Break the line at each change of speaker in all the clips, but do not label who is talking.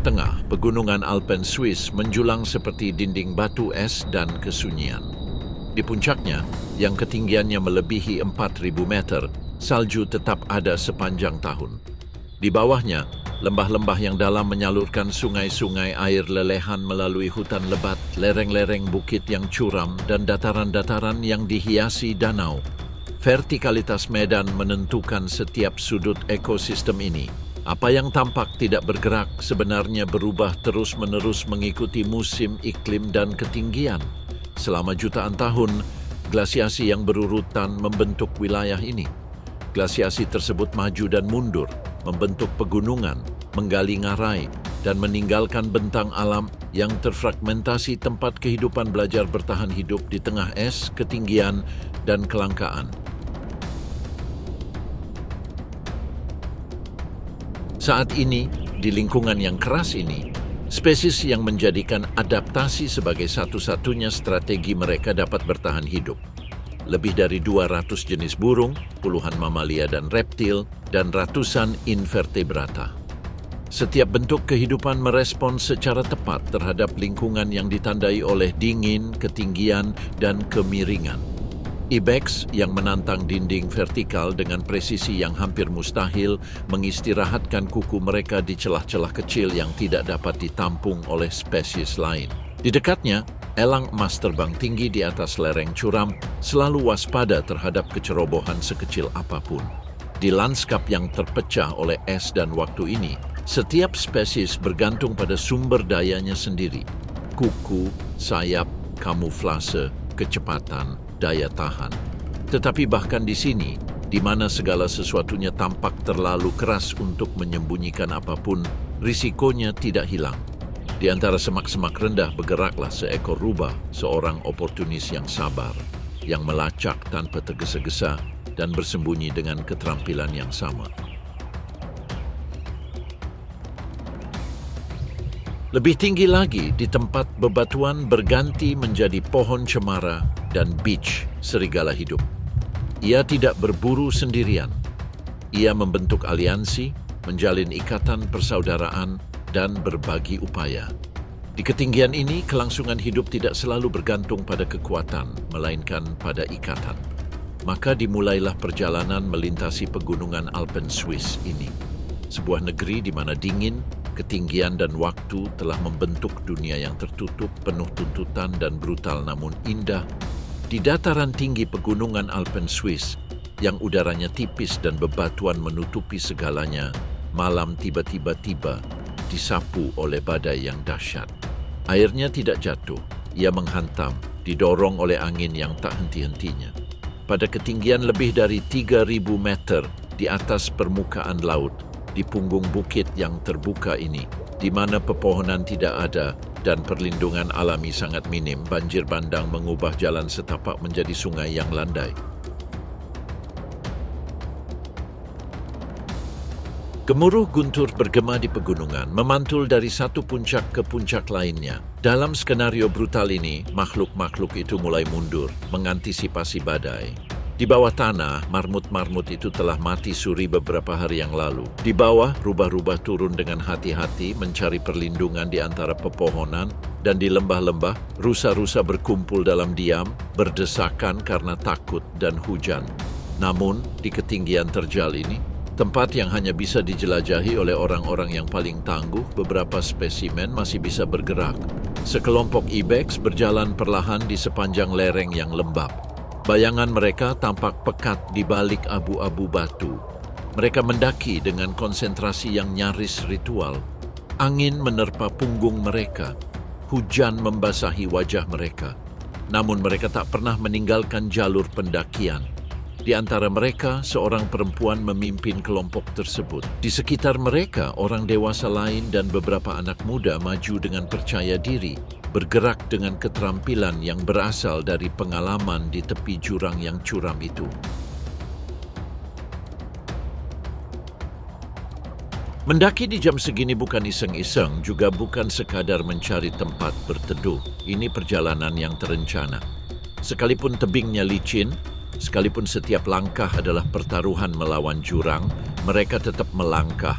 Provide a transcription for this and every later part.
tengah, pegunungan Alpen Swiss menjulang seperti dinding batu es dan kesunyian. Di puncaknya, yang ketinggiannya melebihi 4.000 meter, salju tetap ada sepanjang tahun. Di bawahnya, lembah-lembah yang dalam menyalurkan sungai-sungai air lelehan melalui hutan lebat, lereng-lereng bukit yang curam, dan dataran-dataran yang dihiasi danau. Vertikalitas medan menentukan setiap sudut ekosistem ini. Apa yang tampak tidak bergerak sebenarnya berubah terus-menerus mengikuti musim, iklim, dan ketinggian. Selama jutaan tahun, glasiasi yang berurutan membentuk wilayah ini. Glasiasi tersebut maju dan mundur, membentuk pegunungan, menggali ngarai, dan meninggalkan bentang alam yang terfragmentasi tempat kehidupan belajar bertahan hidup di tengah es, ketinggian, dan kelangkaan. Saat ini, di lingkungan yang keras ini, spesies yang menjadikan adaptasi sebagai satu-satunya strategi mereka dapat bertahan hidup. Lebih dari 200 jenis burung, puluhan mamalia dan reptil, dan ratusan invertebrata. Setiap bentuk kehidupan merespon secara tepat terhadap lingkungan yang ditandai oleh dingin, ketinggian, dan kemiringan. Ibex yang menantang dinding vertikal dengan presisi yang hampir mustahil mengistirahatkan kuku mereka di celah-celah kecil yang tidak dapat ditampung oleh spesies lain. Di dekatnya, elang emas terbang tinggi di atas lereng curam, selalu waspada terhadap kecerobohan sekecil apapun. Di lanskap yang terpecah oleh es dan waktu ini, setiap spesies bergantung pada sumber dayanya sendiri. Kuku, sayap, kamuflase, kecepatan, daya tahan. Tetapi bahkan di sini, di mana segala sesuatunya tampak terlalu keras untuk menyembunyikan apapun, risikonya tidak hilang. Di antara semak-semak rendah bergeraklah seekor rubah, seorang oportunis yang sabar, yang melacak tanpa tergesa-gesa dan bersembunyi dengan keterampilan yang sama. Lebih tinggi lagi, di tempat bebatuan berganti menjadi pohon cemara dan beach serigala hidup. Ia tidak berburu sendirian. Ia membentuk aliansi, menjalin ikatan persaudaraan, dan berbagi upaya. Di ketinggian ini, kelangsungan hidup tidak selalu bergantung pada kekuatan, melainkan pada ikatan. Maka dimulailah perjalanan melintasi pegunungan Alpen Swiss ini. Sebuah negeri di mana dingin, ketinggian, dan waktu telah membentuk dunia yang tertutup, penuh tuntutan dan brutal namun indah. Di dataran tinggi pegunungan Alpen Swiss, yang udaranya tipis dan bebatuan menutupi segalanya, malam tiba-tiba disapu oleh badai yang dahsyat. Airnya tidak jatuh, ia menghantam, didorong oleh angin yang tak henti-hentinya. Pada ketinggian lebih dari 3.000 meter di atas permukaan laut, di punggung bukit yang terbuka ini, di mana pepohonan tidak ada dan perlindungan alami sangat minim, banjir bandang mengubah jalan setapak menjadi sungai yang landai. Gemuruh guntur bergema di pegunungan, memantul dari satu puncak ke puncak lainnya. Dalam skenario brutal ini, makhluk-makhluk itu mulai mundur, mengantisipasi badai. Di bawah tanah, marmut-marmut itu telah mati suri beberapa hari yang lalu. Di bawah, rubah-rubah turun dengan hati-hati mencari perlindungan di antara pepohonan, dan di lembah-lembah, rusa-rusa berkumpul dalam diam, berdesakan karena takut dan hujan. Namun, di ketinggian terjal ini, tempat yang hanya bisa dijelajahi oleh orang-orang yang paling tangguh, beberapa spesimen masih bisa bergerak. Sekelompok ibex berjalan perlahan di sepanjang lereng yang lembab. Bayangan mereka tampak pekat di balik abu-abu batu. Mereka mendaki dengan konsentrasi yang nyaris ritual. Angin menerpa punggung mereka. Hujan membasahi wajah mereka. Namun mereka tak pernah meninggalkan jalur pendakian. Di antara mereka, seorang perempuan memimpin kelompok tersebut. Di sekitar mereka, orang dewasa lain dan beberapa anak muda maju dengan percaya diri, bergerak dengan keterampilan yang berasal dari pengalaman di tepi jurang yang curam itu. Mendaki di jam segini bukan iseng-iseng, juga bukan sekadar mencari tempat berteduh. Ini perjalanan yang terencana. Sekalipun tebingnya licin, sekalipun setiap langkah adalah pertaruhan melawan jurang, mereka tetap melangkah.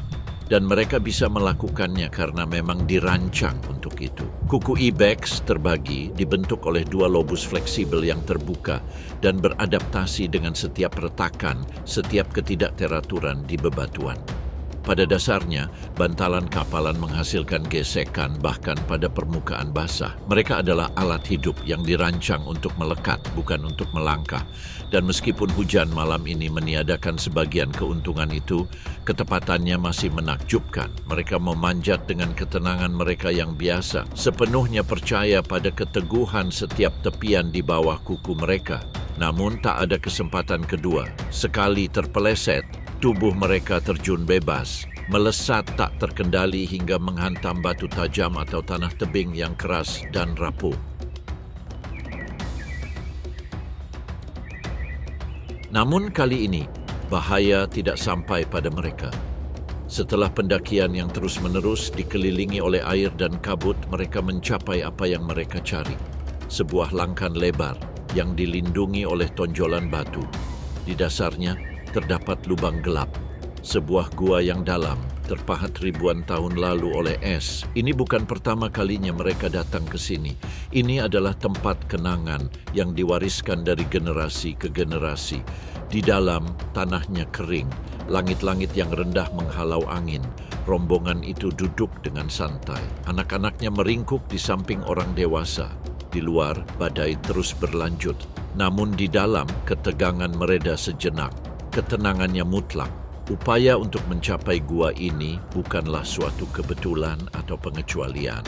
dan mereka bisa melakukannya karena memang dirancang untuk itu. Kuku ibex terbagi, dibentuk oleh dua lobus fleksibel yang terbuka dan beradaptasi dengan setiap retakan, setiap ketidakteraturan di bebatuan. Pada dasarnya, bantalan kapalan menghasilkan gesekan bahkan pada permukaan basah. Mereka adalah alat hidup yang dirancang untuk melekat, bukan untuk melangkah. Dan meskipun hujan malam ini meniadakan sebagian keuntungan itu, ketepatannya masih menakjubkan. Mereka memanjat dengan ketenangan mereka yang biasa, sepenuhnya percaya pada keteguhan setiap tepian di bawah kuku mereka. Namun tak ada kesempatan kedua. Sekali terpeleset, tubuh mereka terjun bebas, melesat tak terkendali hingga menghantam batu tajam atau tanah tebing yang keras dan rapuh. Namun kali ini, bahaya tidak sampai pada mereka. Setelah pendakian yang terus-menerus dikelilingi oleh air dan kabut, mereka mencapai apa yang mereka cari. Sebuah langkan lebar yang dilindungi oleh tonjolan batu. Di dasarnya, terdapat lubang gelap, sebuah gua yang dalam, terpahat ribuan tahun lalu oleh es. Ini bukan pertama kalinya mereka datang ke sini. Ini adalah tempat kenangan yang diwariskan dari generasi ke generasi. Di dalam, tanahnya kering, langit-langit yang rendah menghalau angin. Rombongan itu duduk dengan santai. Anak-anaknya meringkuk di samping orang dewasa. Di luar, badai terus berlanjut. Namun di dalam, ketegangan mereda sejenak. Ketenangannya mutlak. Upaya untuk mencapai gua ini bukanlah suatu kebetulan atau pengecualian.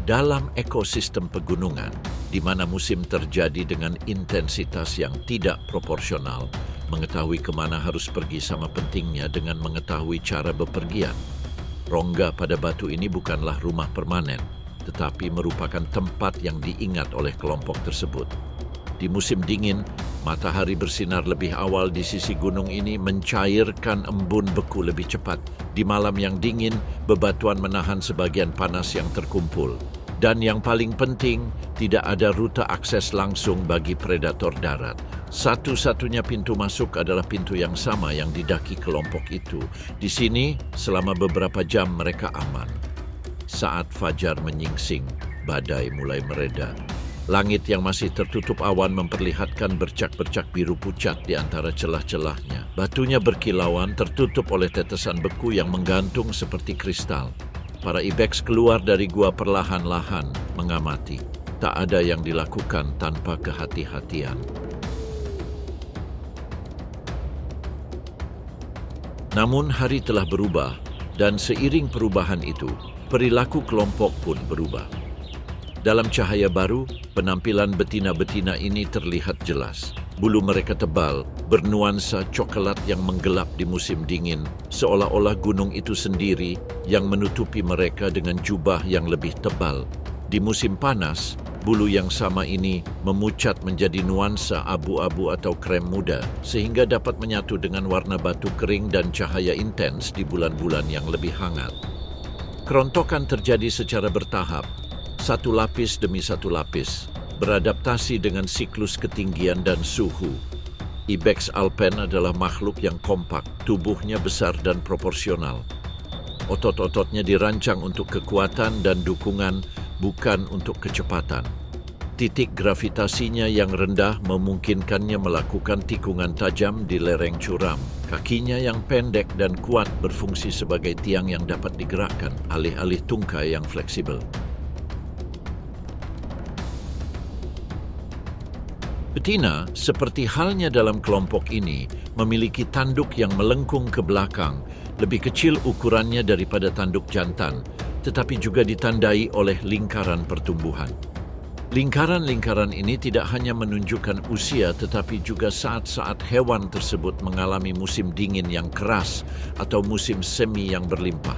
Dalam ekosistem pegunungan, di mana musim terjadi dengan intensitas yang tidak proporsional, mengetahui kemana harus pergi sama pentingnya dengan mengetahui cara bepergian. Rongga pada batu ini bukanlah rumah permanen, tetapi merupakan tempat yang diingat oleh kelompok tersebut. Di musim dingin, matahari bersinar lebih awal di sisi gunung ini mencairkan embun beku lebih cepat. Di malam yang dingin, bebatuan menahan sebagian panas yang terkumpul. Dan yang paling penting, tidak ada rute akses langsung bagi predator darat. Satu-satunya pintu masuk adalah pintu yang sama yang didaki kelompok itu. Di sini, selama beberapa jam mereka aman. Saat fajar menyingsing, badai mulai mereda. Langit yang masih tertutup awan memperlihatkan bercak-bercak biru pucat di antara celah-celahnya. Batunya berkilauan tertutup oleh tetesan beku yang menggantung seperti kristal. Para ibex keluar dari gua perlahan-lahan mengamati. Tak ada yang dilakukan tanpa kehati-hatian. Namun hari telah berubah, dan seiring perubahan itu, perilaku kelompok pun berubah. Dalam cahaya baru, penampilan betina-betina ini terlihat jelas. Bulu mereka tebal, bernuansa coklat yang menggelap di musim dingin, seolah-olah gunung itu sendiri yang menutupi mereka dengan jubah yang lebih tebal. Di musim panas, bulu yang sama ini memucat menjadi nuansa abu-abu atau krem muda, sehingga dapat menyatu dengan warna batu kering dan cahaya intens di bulan-bulan yang lebih hangat. Kerontokan terjadi secara bertahap, satu lapis demi satu lapis, beradaptasi dengan siklus ketinggian dan suhu. Ibex alpen adalah makhluk yang kompak, tubuhnya besar dan proporsional. Otot-ototnya dirancang untuk kekuatan dan dukungan, bukan untuk kecepatan. Titik gravitasinya yang rendah memungkinkannya melakukan tikungan tajam di lereng curam. Kakinya yang pendek dan kuat berfungsi sebagai tiang yang dapat digerakkan, alih-alih tungkai yang fleksibel. Betina, seperti halnya dalam kelompok ini, memiliki tanduk yang melengkung ke belakang, lebih kecil ukurannya daripada tanduk jantan, tetapi juga ditandai oleh lingkaran pertumbuhan. Lingkaran-lingkaran ini tidak hanya menunjukkan usia, tetapi juga saat-saat hewan tersebut mengalami musim dingin yang keras atau musim semi yang berlimpah.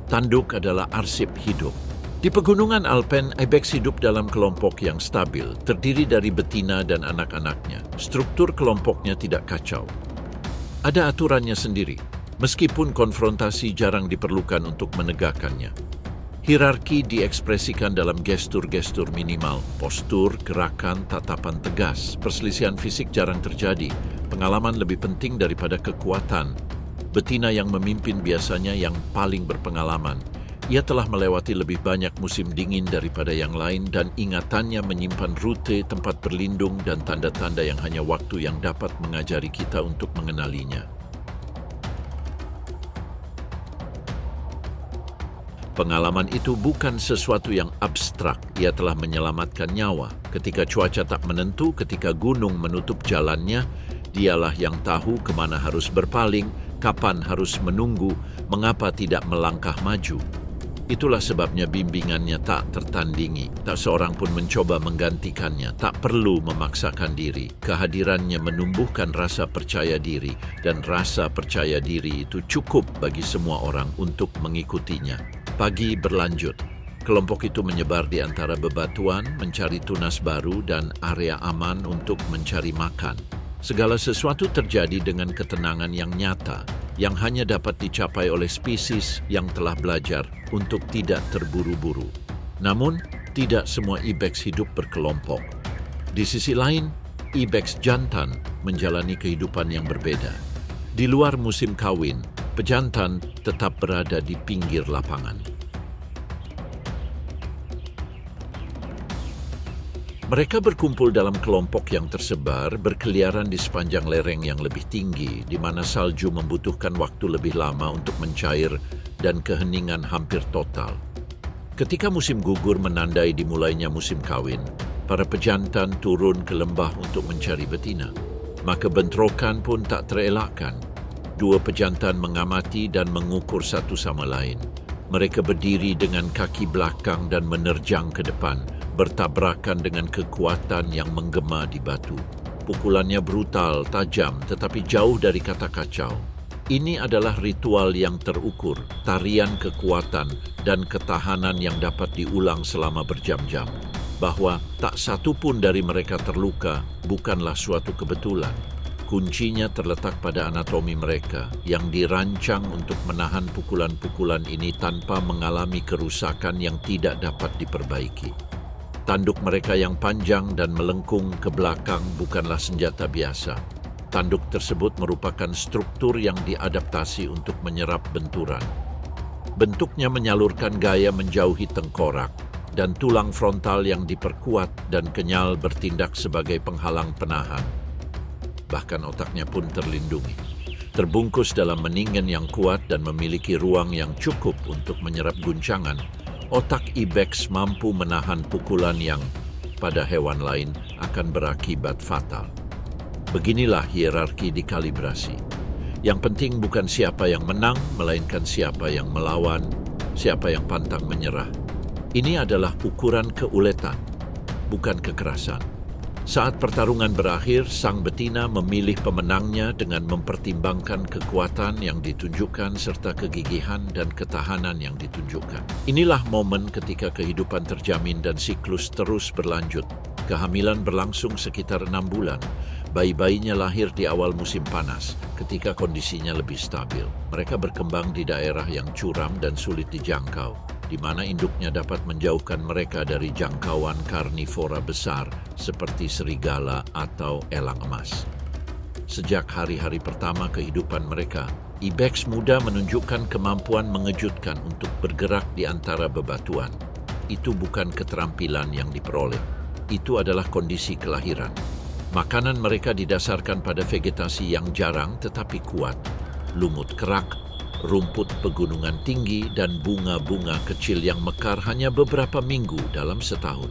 Tanduk adalah arsip hidup. Di pegunungan alpen, ibex hidup dalam kelompok yang stabil, terdiri dari betina dan anak-anaknya. Struktur kelompoknya tidak kacau. Ada aturannya sendiri, meskipun konfrontasi jarang diperlukan untuk menegakkannya. Hierarki diekspresikan dalam gestur-gestur minimal, postur, gerakan, tatapan tegas. Perselisihan fisik jarang terjadi, Pengalaman lebih penting daripada kekuatan. Betina yang memimpin biasanya yang paling berpengalaman. Ia telah melewati lebih banyak musim dingin daripada yang lain dan ingatannya menyimpan rute, tempat berlindung, dan tanda-tanda yang hanya waktu yang dapat mengajari kita untuk mengenalinya. Pengalaman itu bukan sesuatu yang abstrak. Ia telah menyelamatkan nyawa. Ketika cuaca tak menentu, ketika gunung menutup jalannya, dialah yang tahu kemana harus berpaling, kapan harus menunggu, mengapa tidak melangkah maju. Itulah sebabnya bimbingannya tak tertandingi. Tak seorang pun mencoba menggantikannya. Tak perlu memaksakan diri. Kehadirannya menumbuhkan rasa percaya diri, dan rasa percaya diri itu cukup bagi semua orang untuk mengikutinya. Pagi berlanjut. Kelompok itu menyebar di antara bebatuan, mencari tunas baru dan area aman untuk mencari makan. Segala sesuatu terjadi dengan ketenangan yang nyata, yang hanya dapat dicapai oleh spesies yang telah belajar untuk tidak terburu-buru. Namun, tidak semua ibex hidup berkelompok. Di sisi lain, ibex jantan menjalani kehidupan yang berbeda. Di luar musim kawin, pejantan tetap berada di pinggir lapangan. Mereka berkumpul dalam kelompok yang tersebar, berkeliaran di sepanjang lereng yang lebih tinggi, di mana salju membutuhkan waktu lebih lama untuk mencair dan keheningan hampir total. Ketika musim gugur menandai dimulainya musim kawin, para pejantan turun ke lembah untuk mencari betina. Maka bentrokan pun tak terelakkan. Dua pejantan mengamati dan mengukur satu sama lain. Mereka berdiri dengan kaki belakang dan menerjang ke depan, bertabrakan dengan kekuatan yang menggema di batu. Pukulannya brutal, tajam, tetapi jauh dari kata kacau. Ini adalah ritual yang terukur, tarian kekuatan dan ketahanan yang dapat diulang selama berjam-jam. Bahwa tak satu pun dari mereka terluka bukanlah suatu kebetulan. Kuncinya terletak pada anatomi mereka yang dirancang untuk menahan pukulan-pukulan ini tanpa mengalami kerusakan yang tidak dapat diperbaiki. Tanduk mereka yang panjang dan melengkung ke belakang bukanlah senjata biasa. Tanduk tersebut merupakan struktur yang diadaptasi untuk menyerap benturan. Bentuknya menyalurkan gaya menjauhi tengkorak, dan tulang frontal yang diperkuat dan kenyal bertindak sebagai penghalang penahan. Bahkan otaknya pun terlindungi. Terbungkus dalam meningen yang kuat dan memiliki ruang yang cukup untuk menyerap guncangan, otak ibex mampu menahan pukulan yang, pada hewan lain, akan berakibat fatal. Beginilah hierarki dikalibrasi. Yang penting bukan siapa yang menang, melainkan siapa yang melawan, siapa yang pantang menyerah. Ini adalah ukuran keuletan, bukan kekerasan. Saat pertarungan berakhir, sang betina memilih pemenangnya dengan mempertimbangkan kekuatan yang ditunjukkan serta kegigihan dan ketahanan yang ditunjukkan. Inilah momen ketika kehidupan terjamin dan siklus terus berlanjut. Kehamilan berlangsung sekitar 6 bulan. Bayi-bayinya lahir di awal musim panas, ketika kondisinya lebih stabil. Mereka berkembang di daerah yang curam dan sulit dijangkau, di mana induknya dapat menjauhkan mereka dari jangkauan karnivora besar seperti serigala atau elang emas. Sejak hari-hari pertama kehidupan mereka, ibex muda menunjukkan kemampuan mengejutkan untuk bergerak di antara bebatuan. Itu bukan keterampilan yang diperoleh, itu adalah kondisi kelahiran. Makanan mereka didasarkan pada vegetasi yang jarang tetapi kuat, lumut kerak, rumput pegunungan tinggi, dan bunga-bunga kecil yang mekar hanya beberapa minggu dalam setahun.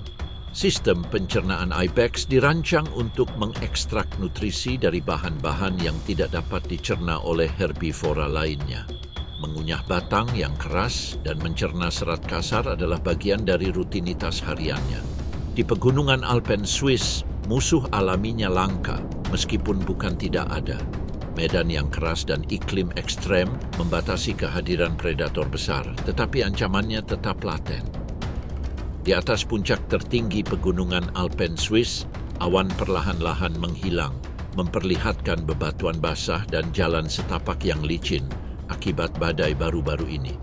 Sistem pencernaan ibex dirancang untuk mengekstrak nutrisi dari bahan-bahan yang tidak dapat dicerna oleh herbivora lainnya. Mengunyah batang yang keras dan mencerna serat kasar adalah bagian dari rutinitas hariannya. Di pegunungan Alpen Swiss, musuh alaminya langka, meskipun bukan tidak ada. Medan yang keras dan iklim ekstrem membatasi kehadiran predator besar, tetapi ancamannya tetap laten. Di atas puncak tertinggi pegunungan Alpen Swiss, awan perlahan-lahan menghilang, memperlihatkan bebatuan basah dan jalan setapak yang licin akibat badai baru-baru ini.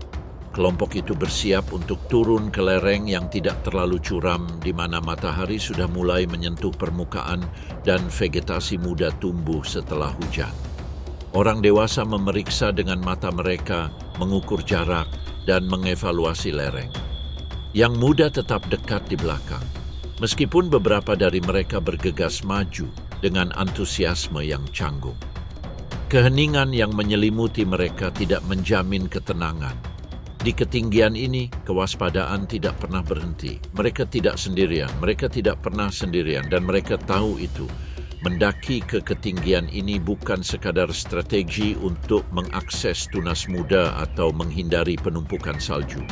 Kelompok itu bersiap untuk turun ke lereng yang tidak terlalu curam di mana matahari sudah mulai menyentuh permukaan dan vegetasi muda tumbuh setelah hujan. Orang dewasa memeriksa dengan mata mereka, mengukur jarak, dan mengevaluasi lereng. Yang muda tetap dekat di belakang, meskipun beberapa dari mereka bergegas maju dengan antusiasme yang canggung. Keheningan yang menyelimuti mereka tidak menjamin ketenangan. Di ketinggian ini, kewaspadaan tidak pernah berhenti. Mereka tidak sendirian, mereka tidak pernah sendirian, dan mereka tahu itu. Mendaki ke ketinggian ini bukan sekadar strategi untuk mengakses tunas muda atau menghindari penumpukan salju.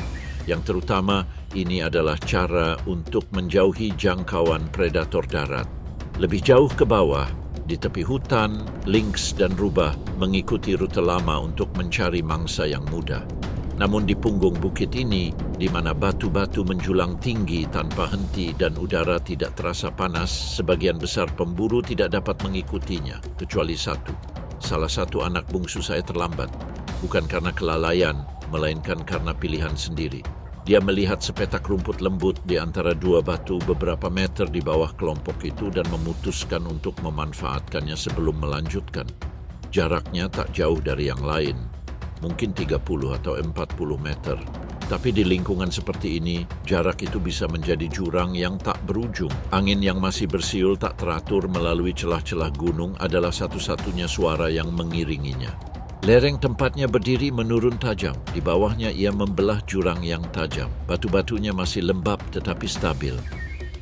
Yang terutama, ini adalah cara untuk menjauhi jangkauan predator darat. Lebih jauh ke bawah, di tepi hutan, lynx dan rubah mengikuti rute lama untuk mencari mangsa yang muda. Namun di punggung bukit ini, di mana batu-batu menjulang tinggi tanpa henti dan udara tidak terasa panas, sebagian besar pemburu tidak dapat mengikutinya, kecuali satu. Salah satu anak bungsu saya terlambat, bukan karena kelalaian, melainkan karena pilihan sendiri. Dia melihat sepetak rumput lembut di antara dua batu beberapa meter di bawah kelompok itu dan memutuskan untuk memanfaatkannya sebelum melanjutkan. Jaraknya tak jauh dari yang lain, mungkin 30 atau 40 meter. Tapi di lingkungan seperti ini, jarak itu bisa menjadi jurang yang tak berujung. Angin yang masih bersiul tak teratur melalui celah-celah gunung adalah satu-satunya suara yang mengiringinya. Lereng tempatnya berdiri menurun tajam. Di bawahnya ia membelah jurang yang tajam. Batu-batunya masih lembab tetapi stabil.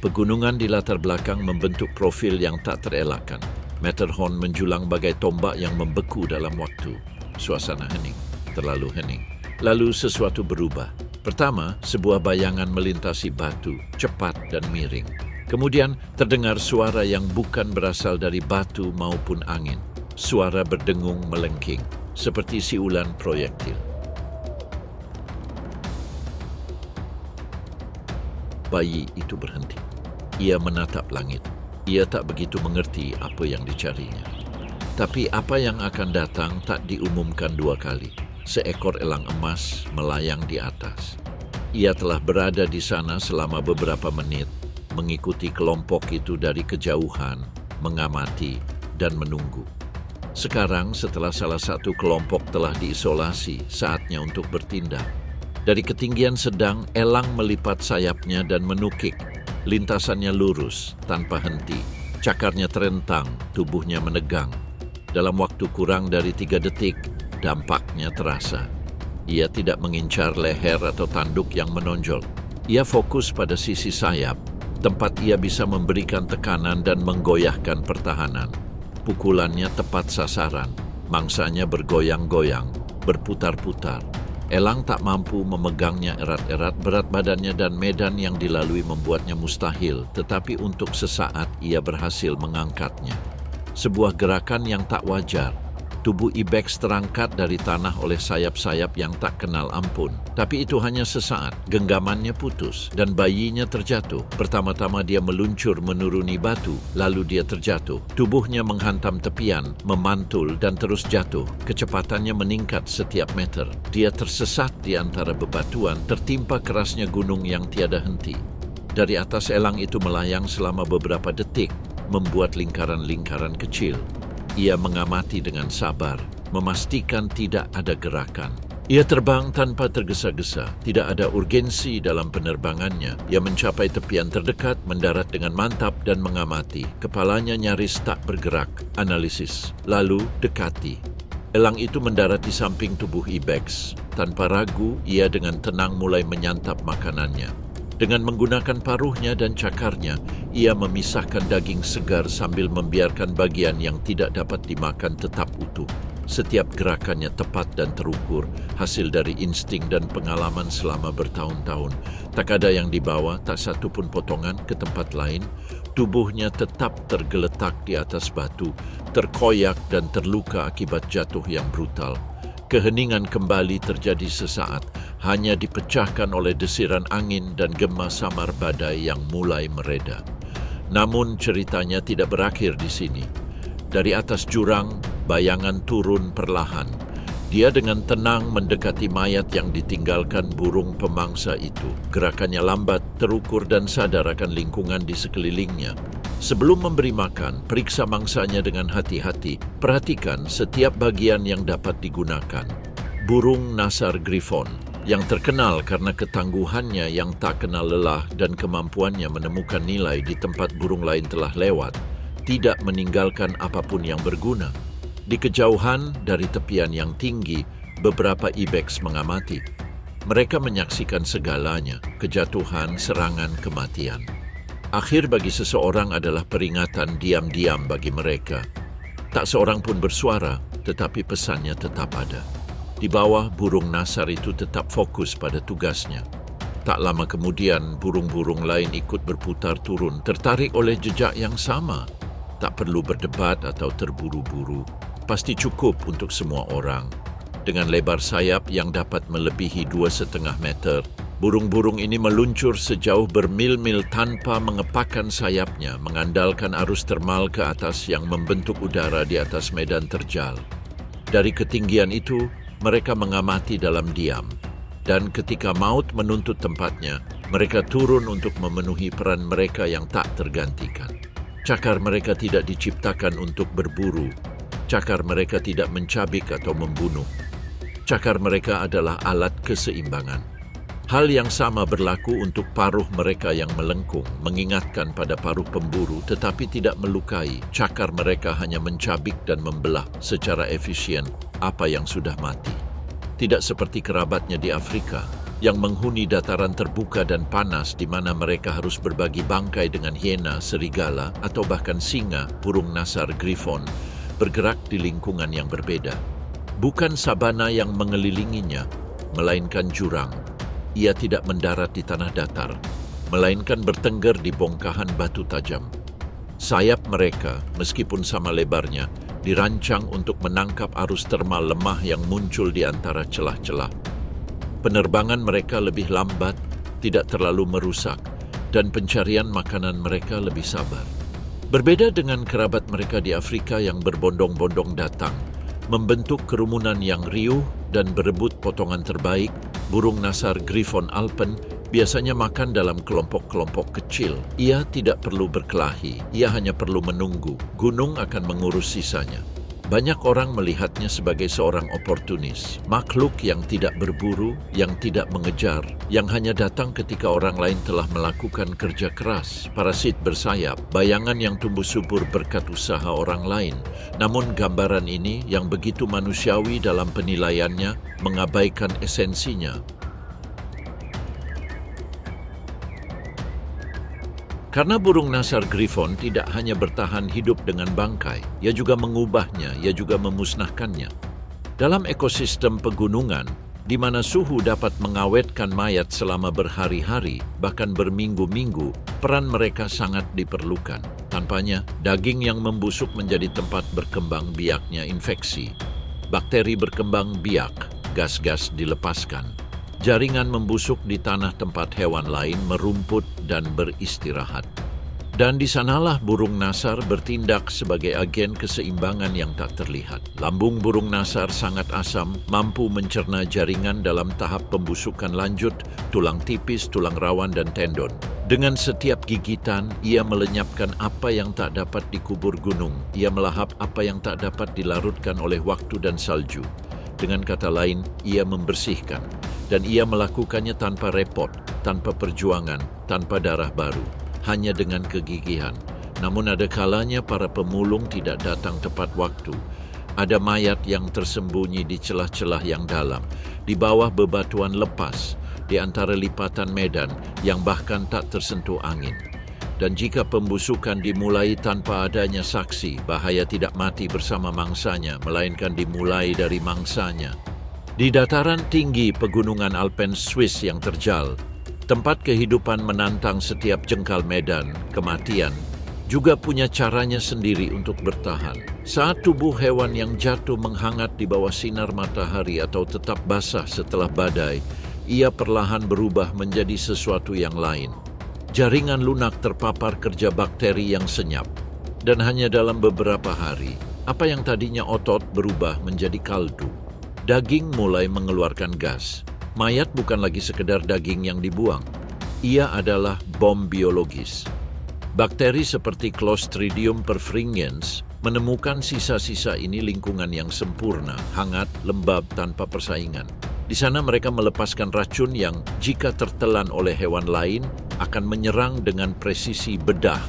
Pegunungan di latar belakang membentuk profil yang tak terelakkan. Matterhorn menjulang bagai tombak yang membeku dalam waktu. Suasana hening, terlalu hening. Lalu sesuatu berubah. Pertama, sebuah bayangan melintasi batu, cepat dan miring. Kemudian terdengar suara yang bukan berasal dari batu maupun angin. Suara berdengung melengking, seperti siulan proyektil. Bayi itu berhenti. Ia menatap langit. Ia tak begitu mengerti apa yang dicarinya. Tapi apa yang akan datang tak diumumkan dua kali. Seekor elang emas melayang di atas. Ia telah berada di sana selama beberapa menit, mengikuti kelompok itu dari kejauhan, mengamati, dan menunggu. Sekarang setelah salah satu kelompok telah diisolasi, saatnya untuk bertindak. Dari ketinggian sedang, elang melipat sayapnya dan menukik. Lintasannya lurus, tanpa henti. Cakarnya terentang, tubuhnya menegang. Dalam waktu kurang dari 3 detik, dampaknya terasa. Ia tidak mengincar leher atau tanduk yang menonjol. Ia fokus pada sisi sayap, tempat ia bisa memberikan tekanan dan menggoyahkan pertahanan. Pukulannya tepat sasaran, mangsanya bergoyang-goyang, berputar-putar. Elang tak mampu memegangnya erat-erat, berat badannya dan medan yang dilalui membuatnya mustahil, tetapi untuk sesaat ia berhasil mengangkatnya. Sebuah gerakan yang tak wajar. Tubuh ibex terangkat dari tanah oleh sayap-sayap yang tak kenal ampun. Tapi itu hanya sesaat. Genggamannya putus dan bayinya terjatuh. Pertama-tama dia meluncur menuruni batu, lalu dia terjatuh. Tubuhnya menghantam tepian, memantul dan terus jatuh. Kecepatannya meningkat setiap meter. Dia tersesat di antara bebatuan, tertimpa kerasnya gunung yang tiada henti. Dari atas elang itu melayang selama beberapa detik, membuat lingkaran-lingkaran kecil. Ia mengamati dengan sabar, memastikan tidak ada gerakan. Ia terbang tanpa tergesa-gesa, tidak ada urgensi dalam penerbangannya. Ia mencapai tepian terdekat, mendarat dengan mantap dan mengamati. Kepalanya nyaris tak bergerak, analisis. Lalu dekati. Elang itu mendarat di samping tubuh ibex. Tanpa ragu, ia dengan tenang mulai menyantap makanannya. Dengan menggunakan paruhnya dan cakarnya, ia memisahkan daging segar sambil membiarkan bagian yang tidak dapat dimakan tetap utuh. Setiap gerakannya tepat dan terukur, hasil dari insting dan pengalaman selama bertahun-tahun. Tak ada yang dibawa, tak satu pun potongan ke tempat lain. Tubuhnya tetap tergeletak di atas batu, terkoyak dan terluka akibat jatuh yang brutal. Keheningan kembali terjadi sesaat, hanya dipecahkan oleh desiran angin dan gema samar badai yang mulai mereda. Namun ceritanya tidak berakhir di sini. Dari atas jurang, bayangan turun perlahan. Dia dengan tenang mendekati mayat yang ditinggalkan burung pemangsa itu. Gerakannya lambat, terukur dan sadar akan lingkungan di sekelilingnya. Sebelum memberi makan, periksa mangsanya dengan hati-hati. Perhatikan setiap bagian yang dapat digunakan. Burung Nasar Griffon, yang terkenal karena ketangguhannya yang tak kenal lelah dan kemampuannya menemukan nilai di tempat burung lain telah lewat, tidak meninggalkan apapun yang berguna. Di kejauhan dari tepian yang tinggi, beberapa ibex mengamati. Mereka menyaksikan segalanya, kejatuhan, serangan, kematian. Akhir bagi seseorang adalah peringatan diam-diam bagi mereka. Tak seorang pun bersuara, tetapi pesannya tetap ada. Di bawah, burung Nasar itu tetap fokus pada tugasnya. Tak lama kemudian, burung-burung lain ikut berputar turun, tertarik oleh jejak yang sama. Tak perlu berdebat atau terburu-buru. Pasti cukup untuk semua orang. Dengan lebar sayap yang dapat melebihi 2,5 meter, burung-burung ini meluncur sejauh bermil-mil tanpa mengepakkan sayapnya, mengandalkan arus termal ke atas yang membentuk udara di atas medan terjal. Dari ketinggian itu, mereka mengamati dalam diam. Dan ketika maut menuntut tempatnya, mereka turun untuk memenuhi peran mereka yang tak tergantikan. Cakar mereka tidak diciptakan untuk berburu. Cakar mereka tidak mencabik atau membunuh. Cakar mereka adalah alat keseimbangan. Hal yang sama berlaku untuk paruh mereka yang melengkung, mengingatkan pada paruh pemburu tetapi tidak melukai. Cakar mereka hanya mencabik dan membelah secara efisien apa yang sudah mati. Tidak seperti kerabatnya di Afrika, yang menghuni dataran terbuka dan panas di mana mereka harus berbagi bangkai dengan hiena, serigala, atau bahkan singa, burung Nasar Griffon, bergerak di lingkungan yang berbeda. Bukan sabana yang mengelilinginya, melainkan jurang. Ia tidak mendarat di tanah datar, melainkan bertengger di bongkahan batu tajam. Sayap mereka, meskipun sama lebarnya, dirancang untuk menangkap arus termal lemah yang muncul di antara celah-celah. Penerbangan mereka lebih lambat, tidak terlalu merusak, dan pencarian makanan mereka lebih sabar. Berbeda dengan kerabat mereka di Afrika yang berbondong-bondong datang, membentuk kerumunan yang riuh dan berebut potongan terbaik, burung Nasar Griffon Alpen biasanya makan dalam kelompok-kelompok kecil. Ia tidak perlu berkelahi, ia hanya perlu menunggu. Gunung akan mengurus sisanya. Banyak orang melihatnya sebagai seorang oportunis, makhluk yang tidak berburu, yang tidak mengejar, yang hanya datang ketika orang lain telah melakukan kerja keras. Parasit bersayap, bayangan yang tumbuh subur berkat usaha orang lain. Namun gambaran ini yang begitu manusiawi dalam penilaiannya mengabaikan esensinya. Karena burung Nasar Griffon tidak hanya bertahan hidup dengan bangkai, ia juga mengubahnya, ia juga memusnahkannya. Dalam ekosistem pegunungan, di mana suhu dapat mengawetkan mayat selama berhari-hari, bahkan berminggu-minggu, peran mereka sangat diperlukan. Tanpanya, daging yang membusuk menjadi tempat berkembang biaknya infeksi. Bakteri berkembang biak, gas-gas dilepaskan. Jaringan membusuk di tanah tempat hewan lain merumput dan beristirahat. Dan di sanalah burung Nasar bertindak sebagai agen keseimbangan yang tak terlihat. Lambung burung Nasar sangat asam, mampu mencerna jaringan dalam tahap pembusukan lanjut, tulang tipis, tulang rawan, dan tendon. Dengan setiap gigitan, ia melenyapkan apa yang tak dapat dikubur gunung. Ia melahap apa yang tak dapat dilarutkan oleh waktu dan salju. Dengan kata lain, ia membersihkan. Dan ia melakukannya tanpa repot, tanpa perjuangan, tanpa darah baru, hanya dengan kegigihan. Namun ada kalanya para pemulung tidak datang tepat waktu. Ada mayat yang tersembunyi di celah-celah yang dalam, di bawah bebatuan lepas, di antara lipatan medan yang bahkan tak tersentuh angin. Dan jika pembusukan dimulai tanpa adanya saksi, bahaya tidak mati bersama mangsanya, melainkan dimulai dari mangsanya. Di dataran tinggi pegunungan Alpen Swiss yang terjal, tempat kehidupan menantang setiap jengkal medan, kematian, juga punya caranya sendiri untuk bertahan. Saat tubuh hewan yang jatuh menghangat di bawah sinar matahari atau tetap basah setelah badai, ia perlahan berubah menjadi sesuatu yang lain. Jaringan lunak terpapar kerja bakteri yang senyap, dan hanya dalam beberapa hari, apa yang tadinya otot berubah menjadi kaldu. Daging mulai mengeluarkan gas. Mayat bukan lagi sekedar daging yang dibuang. Ia adalah bom biologis. Bakteri seperti Clostridium perfringens menemukan sisa-sisa ini lingkungan yang sempurna, hangat, lembab, tanpa persaingan. Di sana mereka melepaskan racun yang jika tertelan oleh hewan lain akan menyerang dengan presisi bedah.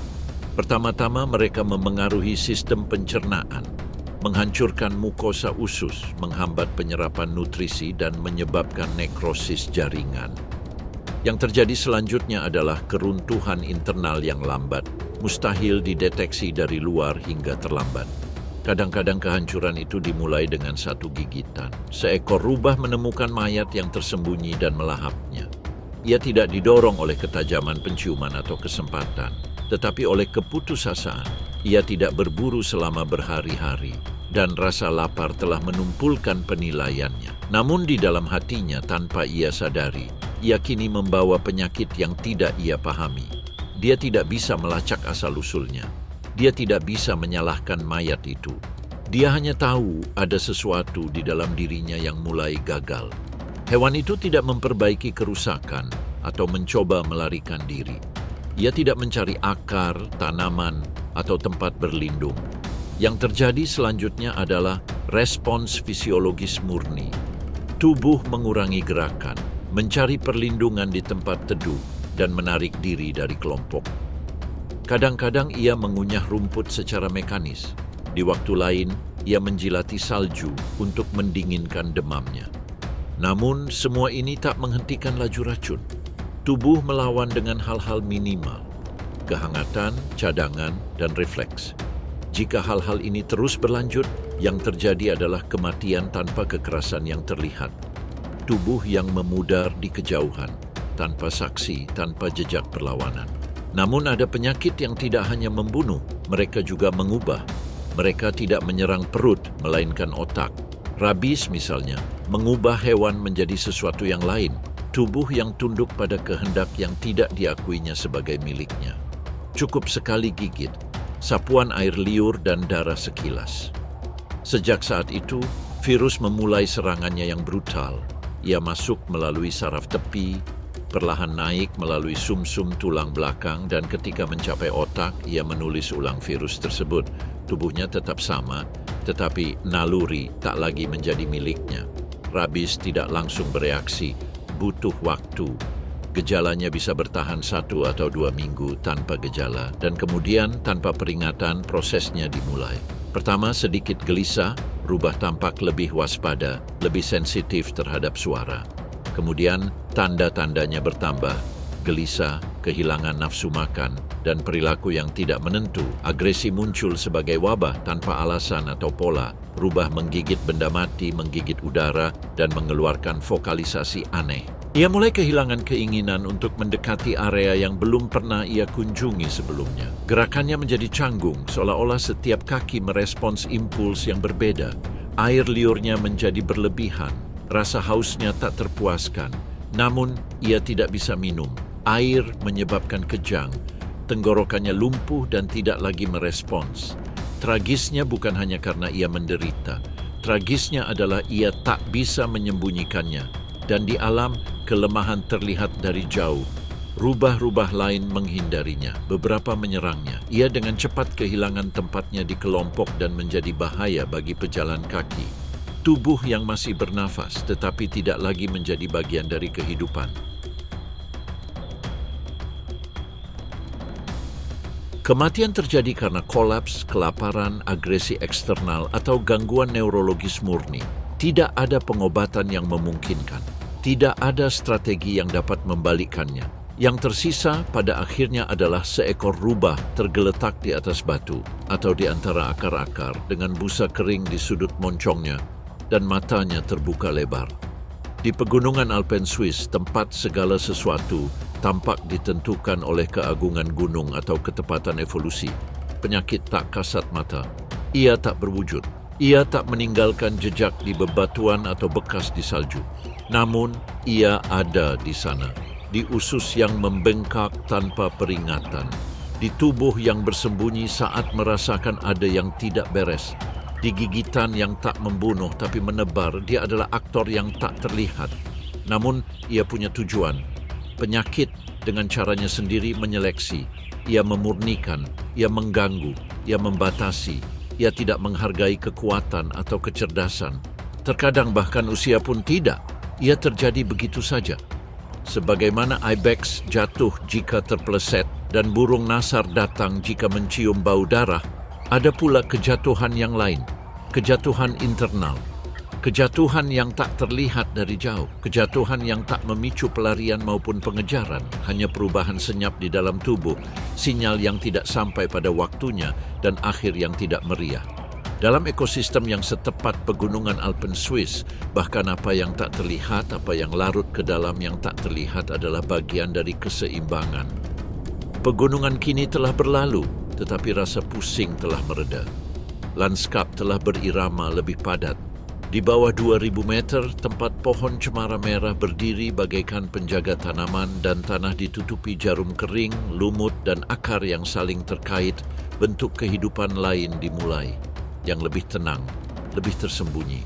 Pertama-tama mereka memengaruhi sistem pencernaan, menghancurkan mukosa usus, menghambat penyerapan nutrisi dan menyebabkan nekrosis jaringan. Yang terjadi selanjutnya adalah keruntuhan internal yang lambat, mustahil dideteksi dari luar hingga terlambat. Kadang-kadang kehancuran itu dimulai dengan satu gigitan. Seekor rubah menemukan mayat yang tersembunyi dan melahapnya. Ia tidak didorong oleh ketajaman penciuman atau kesempatan, tetapi oleh keputusasaan. Ia tidak berburu selama berhari-hari, dan rasa lapar telah menumpulkan penilaiannya. Namun di dalam hatinya tanpa ia sadari, ia kini membawa penyakit yang tidak ia pahami. Dia tidak bisa melacak asal-usulnya. Dia tidak bisa menyalahkan mayat itu. Dia hanya tahu ada sesuatu di dalam dirinya yang mulai gagal. Hewan itu tidak memperbaiki kerusakan atau mencoba melarikan diri. Ia tidak mencari akar, tanaman, atau tempat berlindung. Yang terjadi selanjutnya adalah respons fisiologis murni. Tubuh mengurangi gerakan, mencari perlindungan di tempat teduh, dan menarik diri dari kelompok. Kadang-kadang ia mengunyah rumput secara mekanis. Di waktu lain, ia menjilati salju untuk mendinginkan demamnya. Namun, semua ini tak menghentikan laju racun. Tubuh melawan dengan hal-hal minimal, kehangatan, cadangan, dan refleks. Jika hal-hal ini terus berlanjut, yang terjadi adalah kematian tanpa kekerasan yang terlihat. Tubuh yang memudar di kejauhan, tanpa saksi, tanpa jejak perlawanan. Namun ada penyakit yang tidak hanya membunuh, mereka juga mengubah. Mereka tidak menyerang perut, melainkan otak. Rabies misalnya, mengubah hewan menjadi sesuatu yang lain. Tubuh yang tunduk pada kehendak yang tidak diakuinya sebagai miliknya. Cukup sekali gigit, sapuan air liur dan darah sekilas. Sejak saat itu, virus memulai serangannya yang brutal. Ia masuk melalui saraf tepi, perlahan naik melalui sumsum tulang belakang, dan ketika mencapai otak, ia menulis ulang virus tersebut. Tubuhnya tetap sama, tetapi naluri tak lagi menjadi miliknya. Rabies tidak langsung bereaksi, butuh waktu. Gejalanya bisa bertahan 1 atau 2 minggu tanpa gejala, dan kemudian tanpa peringatan prosesnya dimulai. Pertama, sedikit gelisah, rubah tampak lebih waspada, lebih sensitif terhadap suara. Kemudian tanda-tandanya bertambah, gelisah, kehilangan nafsu makan, dan perilaku yang tidak menentu. Agresi muncul sebagai wabah tanpa alasan atau pola, rubah menggigit benda mati, menggigit udara, dan mengeluarkan vokalisasi aneh. Ia mulai kehilangan keinginan untuk mendekati area yang belum pernah ia kunjungi sebelumnya. Gerakannya menjadi canggung, seolah-olah setiap kaki merespons impuls yang berbeda. Air liurnya menjadi berlebihan. Rasa hausnya tak terpuaskan, namun ia tidak bisa minum. Air menyebabkan kejang, tenggorokannya lumpuh dan tidak lagi merespons. Tragisnya bukan hanya karena ia menderita, tragisnya adalah ia tak bisa menyembunyikannya, dan di alam kelemahan terlihat dari jauh. Rubah-rubah lain menghindarinya, beberapa menyerangnya. Ia dengan cepat kehilangan tempatnya di kelompok dan menjadi bahaya bagi pejalan kaki. Tubuh yang masih bernafas tetapi tidak lagi menjadi bagian dari kehidupan. Kematian terjadi karena kolaps, kelaparan, agresi eksternal, atau gangguan neurologis murni. Tidak ada pengobatan yang memungkinkan. Tidak ada strategi yang dapat membalikkannya. Yang tersisa pada akhirnya adalah seekor rubah tergeletak di atas batu atau di antara akar-akar dengan busa kering di sudut moncongnya, dan matanya terbuka lebar. Di pegunungan Alpen Swiss, tempat segala sesuatu tampak ditentukan oleh keagungan gunung atau ketepatan evolusi. Penyakit tak kasat mata. Ia tak berwujud. Ia tak meninggalkan jejak di bebatuan atau bekas di salju. Namun, ia ada di sana. Di usus yang membengkak tanpa peringatan. Di tubuh yang bersembunyi saat merasakan ada yang tidak beres. Di gigitan yang tak membunuh tapi menebar, dia adalah aktor yang tak terlihat. Namun, ia punya tujuan. Penyakit dengan caranya sendiri menyeleksi. Ia memurnikan, ia mengganggu, ia membatasi. Ia tidak menghargai kekuatan atau kecerdasan. Terkadang bahkan usia pun tidak. Ia terjadi begitu saja. Sebagaimana ibex jatuh jika terpeleset dan burung nasar datang jika mencium bau darah, ada pula kejatuhan yang lain, kejatuhan internal, kejatuhan yang tak terlihat dari jauh, kejatuhan yang tak memicu pelarian maupun pengejaran, hanya perubahan senyap di dalam tubuh, sinyal yang tidak sampai pada waktunya, dan akhir yang tidak meriah. Dalam ekosistem yang setepat pegunungan Alpen Swiss, bahkan apa yang tak terlihat, apa yang larut ke dalam yang tak terlihat adalah bagian dari keseimbangan. Pegunungan kini telah berlalu, tetapi rasa pusing telah mereda. Lanskap telah berirama lebih padat. Di bawah 2.000 meter, tempat pohon cemara merah berdiri bagaikan penjaga tanaman dan tanah ditutupi jarum kering, lumut, dan akar yang saling terkait, bentuk kehidupan lain dimulai. Yang lebih tenang, lebih tersembunyi.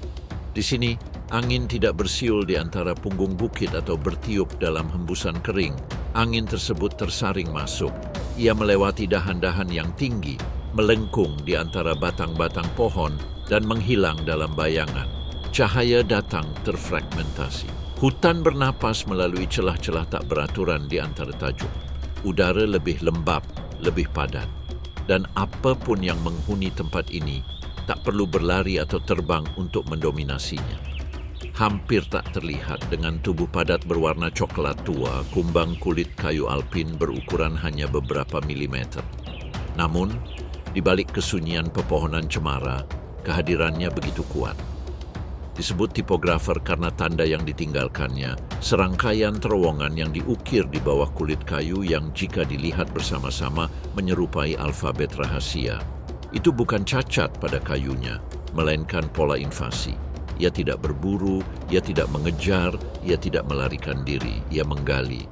Di sini, angin tidak bersiul di antara punggung bukit atau bertiup dalam hembusan kering. Angin tersebut tersaring masuk. Ia melewati dahan-dahan yang tinggi, melengkung di antara batang-batang pohon, dan menghilang dalam bayangan. Cahaya datang terfragmentasi. Hutan bernapas melalui celah-celah tak beraturan di antara tajuk. Udara lebih lembab, lebih padat. Dan apapun yang menghuni tempat ini, tak perlu berlari atau terbang untuk mendominasinya. Hampir tak terlihat dengan tubuh padat berwarna coklat tua, kumbang kulit kayu alpin berukuran hanya beberapa milimeter. Namun, di balik kesunyian pepohonan cemara, kehadirannya begitu kuat. Disebut tipografer karena tanda yang ditinggalkannya, serangkaian terowongan yang diukir di bawah kulit kayu yang jika dilihat bersama-sama menyerupai alfabet rahasia. Itu bukan cacat pada kayunya, melainkan pola invasi. Ia tidak berburu, ia tidak mengejar, ia tidak melarikan diri, ia menggali.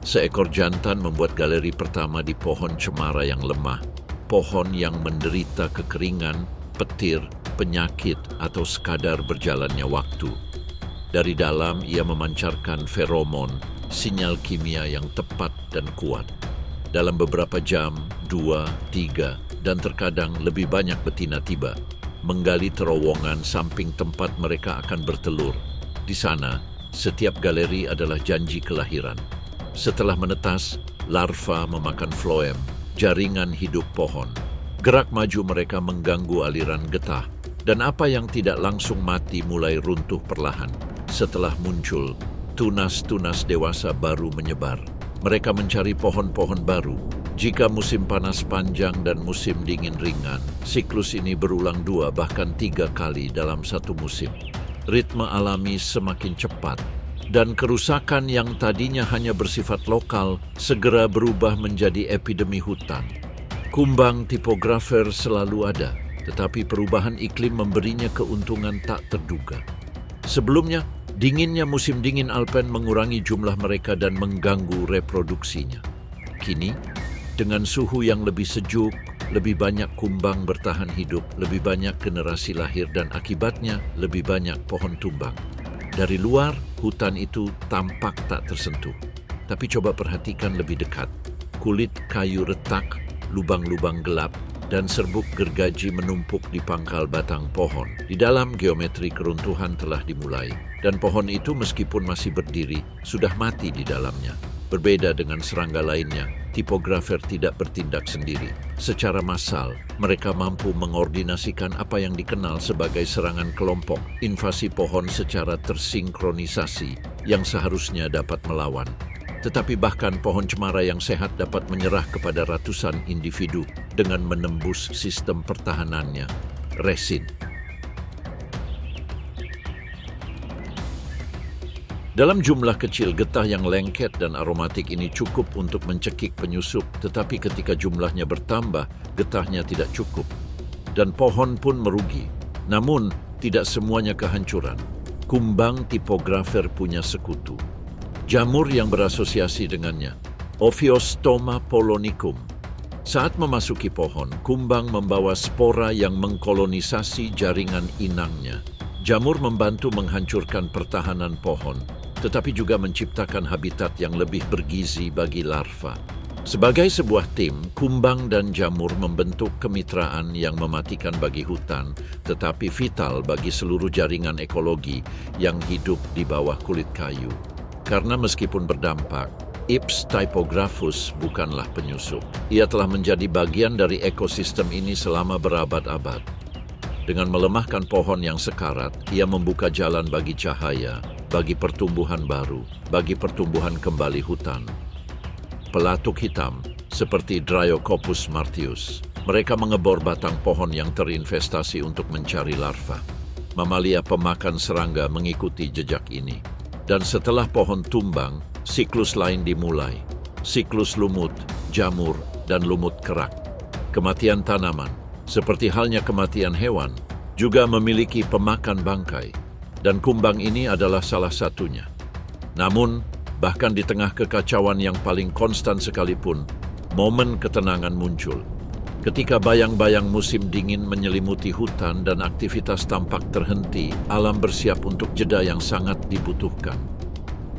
Seekor jantan membuat galeri pertama di pohon cemara yang lemah, pohon yang menderita kekeringan, petir, penyakit, atau sekadar berjalannya waktu. Dari dalam ia memancarkan feromon, sinyal kimia yang tepat dan kuat. Dalam beberapa jam, 2, 3, dan terkadang lebih banyak betina tiba, menggali terowongan samping tempat mereka akan bertelur. Di sana, setiap galeri adalah janji kelahiran. Setelah menetas, larva memakan floem, jaringan hidup pohon. Gerak maju mereka mengganggu aliran getah, dan apa yang tidak langsung mati mulai runtuh perlahan. Setelah muncul, tunas-tunas dewasa baru menyebar. Mereka mencari pohon-pohon baru. Jika musim panas panjang dan musim dingin ringan, siklus ini berulang 2 bahkan 3 kali dalam satu musim. Ritme alami semakin cepat, dan kerusakan yang tadinya hanya bersifat lokal segera berubah menjadi epidemi hutan. Kumbang tipografer selalu ada, tetapi perubahan iklim memberinya keuntungan tak terduga. Sebelumnya, dinginnya musim dingin Alpen mengurangi jumlah mereka dan mengganggu reproduksinya. Kini, dengan suhu yang lebih sejuk, lebih banyak kumbang bertahan hidup, lebih banyak generasi lahir, dan akibatnya lebih banyak pohon tumbang. Dari luar, hutan itu tampak tak tersentuh. Tapi coba perhatikan lebih dekat. Kulit kayu retak, lubang-lubang gelap, dan serbuk gergaji menumpuk di pangkal batang pohon. Di dalam geometri keruntuhan telah dimulai, dan pohon itu meskipun masih berdiri, sudah mati di dalamnya. Berbeda dengan serangga lainnya, tipografer tidak bertindak sendiri. Secara massal, mereka mampu mengordinasikan apa yang dikenal sebagai serangan kelompok, invasi pohon secara tersinkronisasi yang seharusnya dapat melawan. Tetapi bahkan pohon cemara yang sehat dapat menyerah kepada ratusan individu dengan menembus sistem pertahanannya, resin. Dalam jumlah kecil, getah yang lengket dan aromatik ini cukup untuk mencekik penyusup, tetapi ketika jumlahnya bertambah, getahnya tidak cukup. Dan pohon pun merugi. Namun, tidak semuanya kehancuran. Kumbang tipografer punya sekutu. Jamur yang berasosiasi dengannya, Ophiostoma polonicum. Saat memasuki pohon, kumbang membawa spora yang mengkolonisasi jaringan inangnya. Jamur membantu menghancurkan pertahanan pohon, tetapi juga menciptakan habitat yang lebih bergizi bagi larva. Sebagai sebuah tim, kumbang dan jamur membentuk kemitraan yang mematikan bagi hutan, tetapi vital bagi seluruh jaringan ekologi yang hidup di bawah kulit kayu. Karena meskipun berdampak, Ips typographus bukanlah penyusup. Ia telah menjadi bagian dari ekosistem ini selama berabad-abad. Dengan melemahkan pohon yang sekarat, ia membuka jalan bagi cahaya, bagi pertumbuhan baru, bagi pertumbuhan kembali hutan. Pelatuk hitam, seperti Dryocopus martius, mereka mengebor batang pohon yang terinvestasi untuk mencari larva. Mamalia pemakan serangga mengikuti jejak ini. Dan setelah pohon tumbang, siklus lain dimulai. Siklus lumut, jamur, dan lumut kerak. Kematian tanaman, seperti halnya kematian hewan, juga memiliki pemakan bangkai. Dan kumbang ini adalah salah satunya. Namun, bahkan di tengah kekacauan yang paling konstan sekalipun, momen ketenangan muncul. Ketika bayang-bayang musim dingin menyelimuti hutan dan aktivitas tampak terhenti, alam bersiap untuk jeda yang sangat dibutuhkan.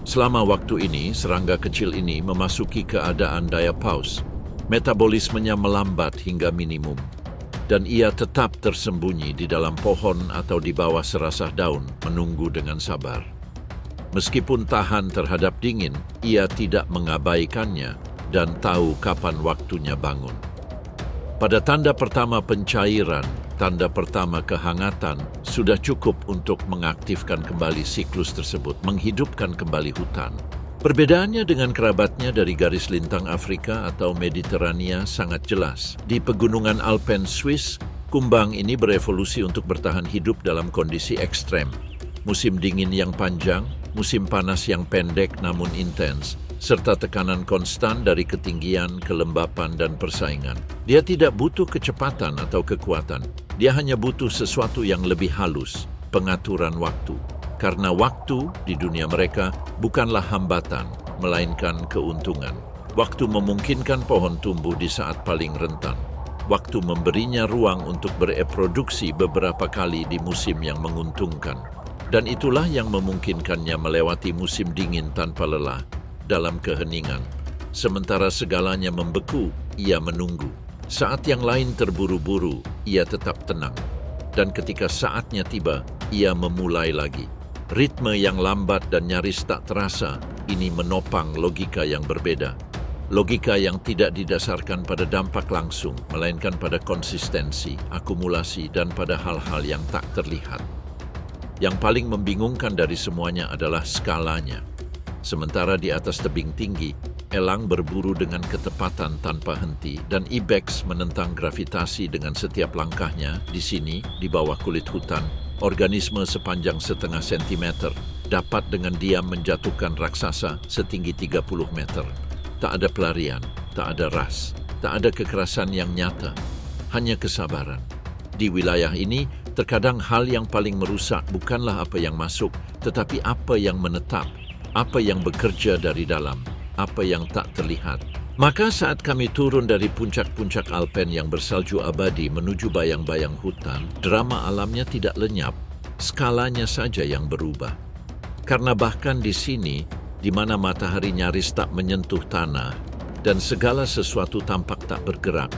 Selama waktu ini, serangga kecil ini memasuki keadaan diapause. Metabolismenya melambat hingga minimum, dan ia tetap tersembunyi di dalam pohon atau di bawah serasah daun, menunggu dengan sabar. Meskipun tahan terhadap dingin, ia tidak mengabaikannya dan tahu kapan waktunya bangun. Pada tanda pertama pencairan, tanda pertama kehangatan, sudah cukup untuk mengaktifkan kembali siklus tersebut, menghidupkan kembali hutan. Perbedaannya dengan kerabatnya dari garis lintang Afrika atau Mediterania sangat jelas. Di pegunungan Alpen Swiss, kumbang ini berevolusi untuk bertahan hidup dalam kondisi ekstrem. Musim dingin yang panjang, musim panas yang pendek namun intens, serta tekanan konstan dari ketinggian, kelembapan, dan persaingan. Dia tidak butuh kecepatan atau kekuatan. Dia hanya butuh sesuatu yang lebih halus, pengaturan waktu. Karena waktu di dunia mereka bukanlah hambatan, melainkan keuntungan. Waktu memungkinkan pohon tumbuh di saat paling rentan. Waktu memberinya ruang untuk bereproduksi beberapa kali di musim yang menguntungkan. Dan itulah yang memungkinkannya melewati musim dingin tanpa lelah dalam keheningan. Sementara segalanya membeku, ia menunggu. Saat yang lain terburu-buru, ia tetap tenang. Dan ketika saatnya tiba, ia memulai lagi. Ritme yang lambat dan nyaris tak terasa, ini menopang logika yang berbeda. Logika yang tidak didasarkan pada dampak langsung, melainkan pada konsistensi, akumulasi, dan pada hal-hal yang tak terlihat. Yang paling membingungkan dari semuanya adalah skalanya. Sementara di atas tebing tinggi, elang berburu dengan ketepatan tanpa henti dan ibex menentang gravitasi dengan setiap langkahnya. Di sini, di bawah kulit hutan, organisme sepanjang 0,5 sentimeter dapat dengan diam menjatuhkan raksasa setinggi 30 meter. Tak ada pelarian, tak ada ras, tak ada kekerasan yang nyata, hanya kesabaran. Di wilayah ini, terkadang hal yang paling merusak bukanlah apa yang masuk, tetapi apa yang menetap, apa yang bekerja dari dalam, apa yang tak terlihat. Maka saat kami turun dari puncak-puncak Alpen yang bersalju abadi menuju bayang-bayang hutan, drama alamnya tidak lenyap, skalanya saja yang berubah. Karena bahkan di sini, di mana matahari nyaris tak menyentuh tanah, dan segala sesuatu tampak tak bergerak,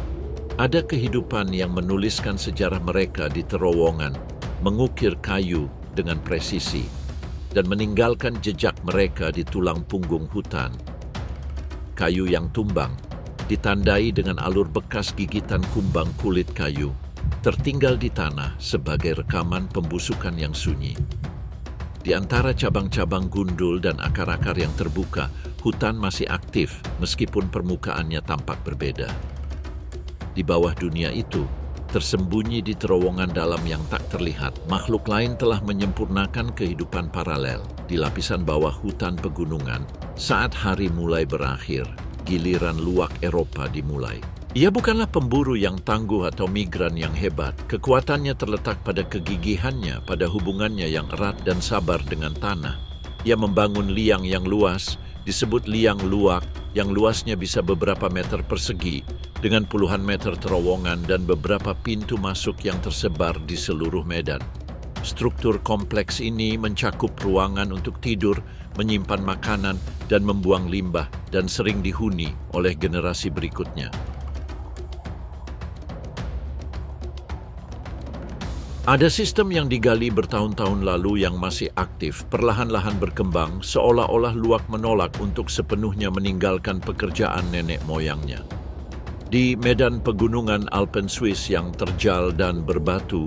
ada kehidupan yang menuliskan sejarah mereka di terowongan, mengukir kayu dengan presisi, dan meninggalkan jejak mereka di tulang punggung hutan. Kayu yang tumbang, ditandai dengan alur bekas gigitan kumbang kulit kayu, tertinggal di tanah sebagai rekaman pembusukan yang sunyi. Di antara cabang-cabang gundul dan akar-akar yang terbuka, hutan masih aktif meskipun permukaannya tampak berbeda. Di bawah dunia itu, tersembunyi di terowongan dalam yang tak terlihat, makhluk lain telah menyempurnakan kehidupan paralel. Di lapisan bawah hutan pegunungan, saat hari mulai berakhir, giliran luwak Eropa dimulai. Ia bukanlah pemburu yang tangguh atau migran yang hebat. Kekuatannya terletak pada kegigihannya, pada hubungannya yang erat dan sabar dengan tanah. Ia membangun liang yang luas, disebut liang luwak, yang luasnya bisa beberapa meter persegi, dengan puluhan meter terowongan dan beberapa pintu masuk yang tersebar di seluruh medan. Struktur kompleks ini mencakup ruangan untuk tidur, menyimpan makanan, dan membuang limbah, dan sering dihuni oleh generasi berikutnya. Ada sistem yang digali bertahun-tahun lalu yang masih aktif, perlahan-lahan berkembang, seolah-olah Luwak menolak untuk sepenuhnya meninggalkan pekerjaan nenek moyangnya. Di medan pegunungan Alpen Swiss yang terjal dan berbatu,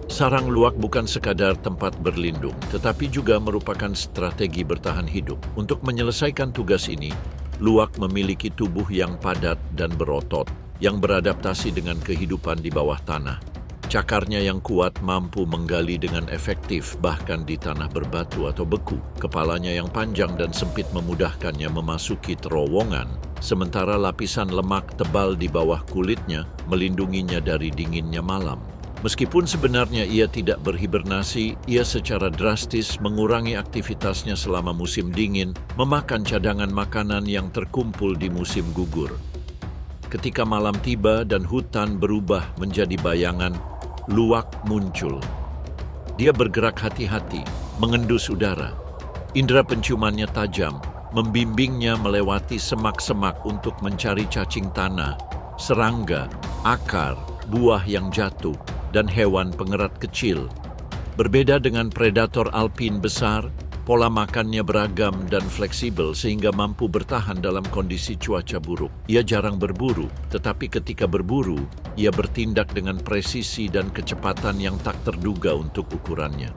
sarang luwak bukan sekadar tempat berlindung, tetapi juga merupakan strategi bertahan hidup. Untuk menyelesaikan tugas ini, luwak memiliki tubuh yang padat dan berotot, yang beradaptasi dengan kehidupan di bawah tanah. Cakarnya yang kuat mampu menggali dengan efektif bahkan di tanah berbatu atau beku. Kepalanya yang panjang dan sempit memudahkannya memasuki terowongan, sementara lapisan lemak tebal di bawah kulitnya melindunginya dari dinginnya malam. Meskipun sebenarnya ia tidak berhibernasi, ia secara drastis mengurangi aktivitasnya selama musim dingin, memakan cadangan makanan yang terkumpul di musim gugur. Ketika malam tiba dan hutan berubah menjadi bayangan, luwak muncul. Dia bergerak hati-hati, mengendus udara. Indera penciumannya tajam, membimbingnya melewati semak-semak untuk mencari cacing tanah, serangga, akar, buah yang jatuh, dan hewan pengerat kecil. Berbeda dengan predator alpin besar, pola makannya beragam dan fleksibel sehingga mampu bertahan dalam kondisi cuaca buruk. Ia jarang berburu, tetapi ketika berburu, ia bertindak dengan presisi dan kecepatan yang tak terduga untuk ukurannya.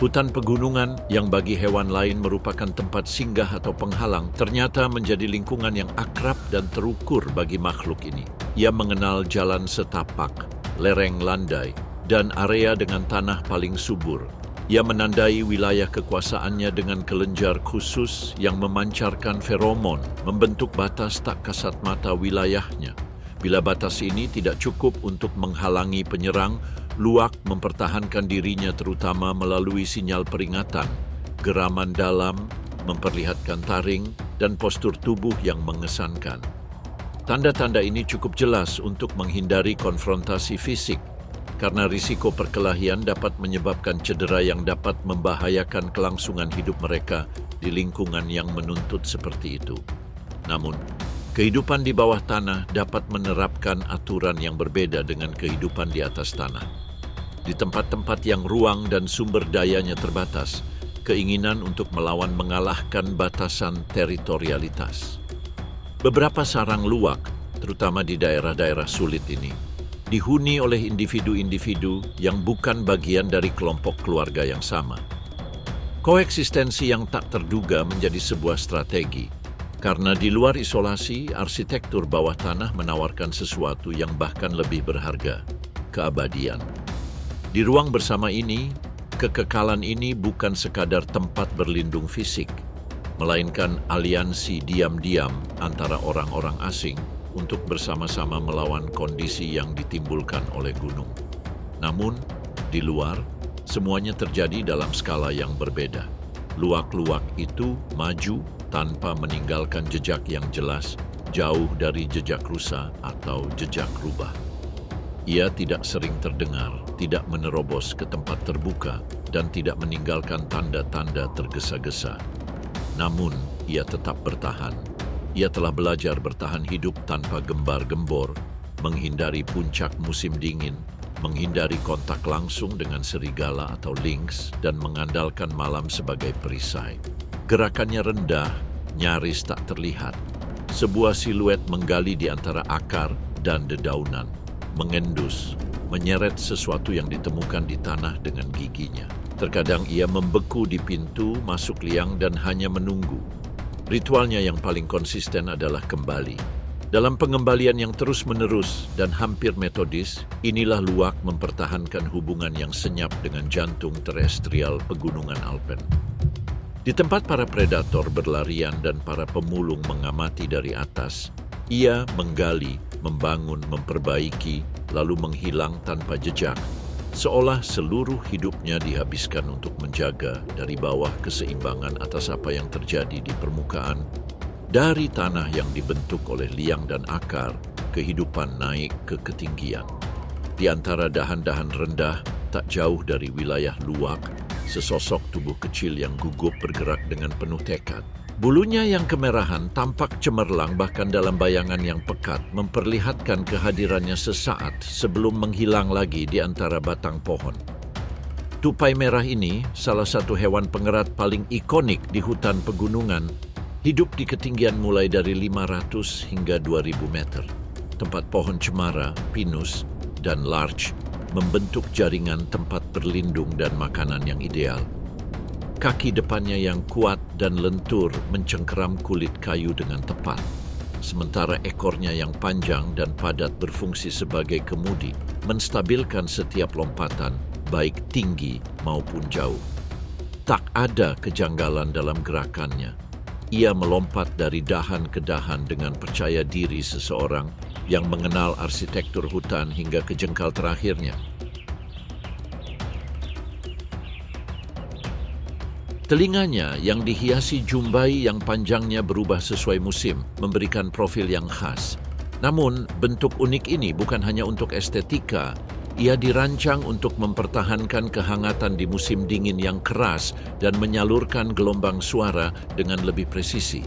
Hutan pegunungan yang bagi hewan lain merupakan tempat singgah atau penghalang, ternyata menjadi lingkungan yang akrab dan terukur bagi makhluk ini. Ia mengenal jalan setapak, lereng landai, dan area dengan tanah paling subur. Ia menandai wilayah kekuasaannya dengan kelenjar khusus yang memancarkan feromon, membentuk batas tak kasat mata wilayahnya. Bila batas ini tidak cukup untuk menghalangi penyerang, luwak mempertahankan dirinya terutama melalui sinyal peringatan, geraman dalam, memperlihatkan taring, dan postur tubuh yang mengesankan. Tanda-tanda ini cukup jelas untuk menghindari konfrontasi fisik, karena risiko perkelahian dapat menyebabkan cedera yang dapat membahayakan kelangsungan hidup mereka di lingkungan yang menuntut seperti itu. Namun, kehidupan di bawah tanah dapat menerapkan aturan yang berbeda dengan kehidupan di atas tanah. Di tempat-tempat yang ruang dan sumber dayanya terbatas, keinginan untuk melawan mengalahkan batasan teritorialitas. Beberapa sarang luwak, terutama di daerah-daerah sulit ini, dihuni oleh individu-individu yang bukan bagian dari kelompok keluarga yang sama. Koeksistensi yang tak terduga menjadi sebuah strategi, karena di luar isolasi, arsitektur bawah tanah menawarkan sesuatu yang bahkan lebih berharga, keabadian. Di ruang bersama ini, kekekalan ini bukan sekadar tempat berlindung fisik, melainkan aliansi diam-diam antara orang-orang asing untuk bersama-sama melawan kondisi yang ditimbulkan oleh gunung. Namun, di luar, semuanya terjadi dalam skala yang berbeda. Luwak-luwak itu maju tanpa meninggalkan jejak yang jelas, jauh dari jejak rusa atau jejak rubah. Ia tidak sering terdengar, tidak menerobos ke tempat terbuka, dan tidak meninggalkan tanda-tanda tergesa-gesa. Namun, ia tetap bertahan. Ia telah belajar bertahan hidup tanpa gembar-gembor, menghindari puncak musim dingin, menghindari kontak langsung dengan serigala atau lynx, dan mengandalkan malam sebagai perisai. Gerakannya rendah, nyaris tak terlihat. Sebuah siluet menggali di antara akar dan dedaunan, mengendus, menyeret sesuatu yang ditemukan di tanah dengan giginya. Terkadang ia membeku di pintu masuk liang dan hanya menunggu. Ritualnya yang paling konsisten adalah kembali. Dalam pengembalian yang terus-menerus dan hampir metodis, inilah luwak mempertahankan hubungan yang senyap dengan jantung terestrial pegunungan Alpen. Di tempat para predator berlarian dan para pemulung mengamati dari atas, ia menggali, membangun, memperbaiki, lalu menghilang tanpa jejak, seolah seluruh hidupnya dihabiskan untuk menjaga dari bawah keseimbangan atas apa yang terjadi di permukaan, Dari tanah yang dibentuk oleh liang dan akar, kehidupan naik ke ketinggian. Di antara dahan-dahan rendah, tak jauh dari wilayah luwak, sesosok tubuh kecil yang gugup bergerak dengan penuh tekad. Bulunya yang kemerahan tampak cemerlang bahkan dalam bayangan yang pekat, memperlihatkan kehadirannya sesaat sebelum menghilang lagi di antara batang pohon. Tupai merah ini, salah satu hewan pengerat paling ikonik di hutan pegunungan, hidup di ketinggian mulai dari 500 hingga 2000 meter. Tempat pohon cemara, pinus, dan larch membentuk jaringan tempat berlindung dan makanan yang ideal. Kaki depannya yang kuat dan lentur mencengkeram kulit kayu dengan tepat, sementara ekornya yang panjang dan padat berfungsi sebagai kemudi, menstabilkan setiap lompatan, baik tinggi maupun jauh. Tak ada kejanggalan dalam gerakannya. Ia melompat dari dahan ke dahan dengan percaya diri seseorang yang mengenal arsitektur hutan hingga ke jengkal terakhirnya. Telinganya yang dihiasi jumbai yang panjangnya berubah sesuai musim, memberikan profil yang khas. Namun, bentuk unik ini bukan hanya untuk estetika, ia dirancang untuk mempertahankan kehangatan di musim dingin yang keras dan menyalurkan gelombang suara dengan lebih presisi.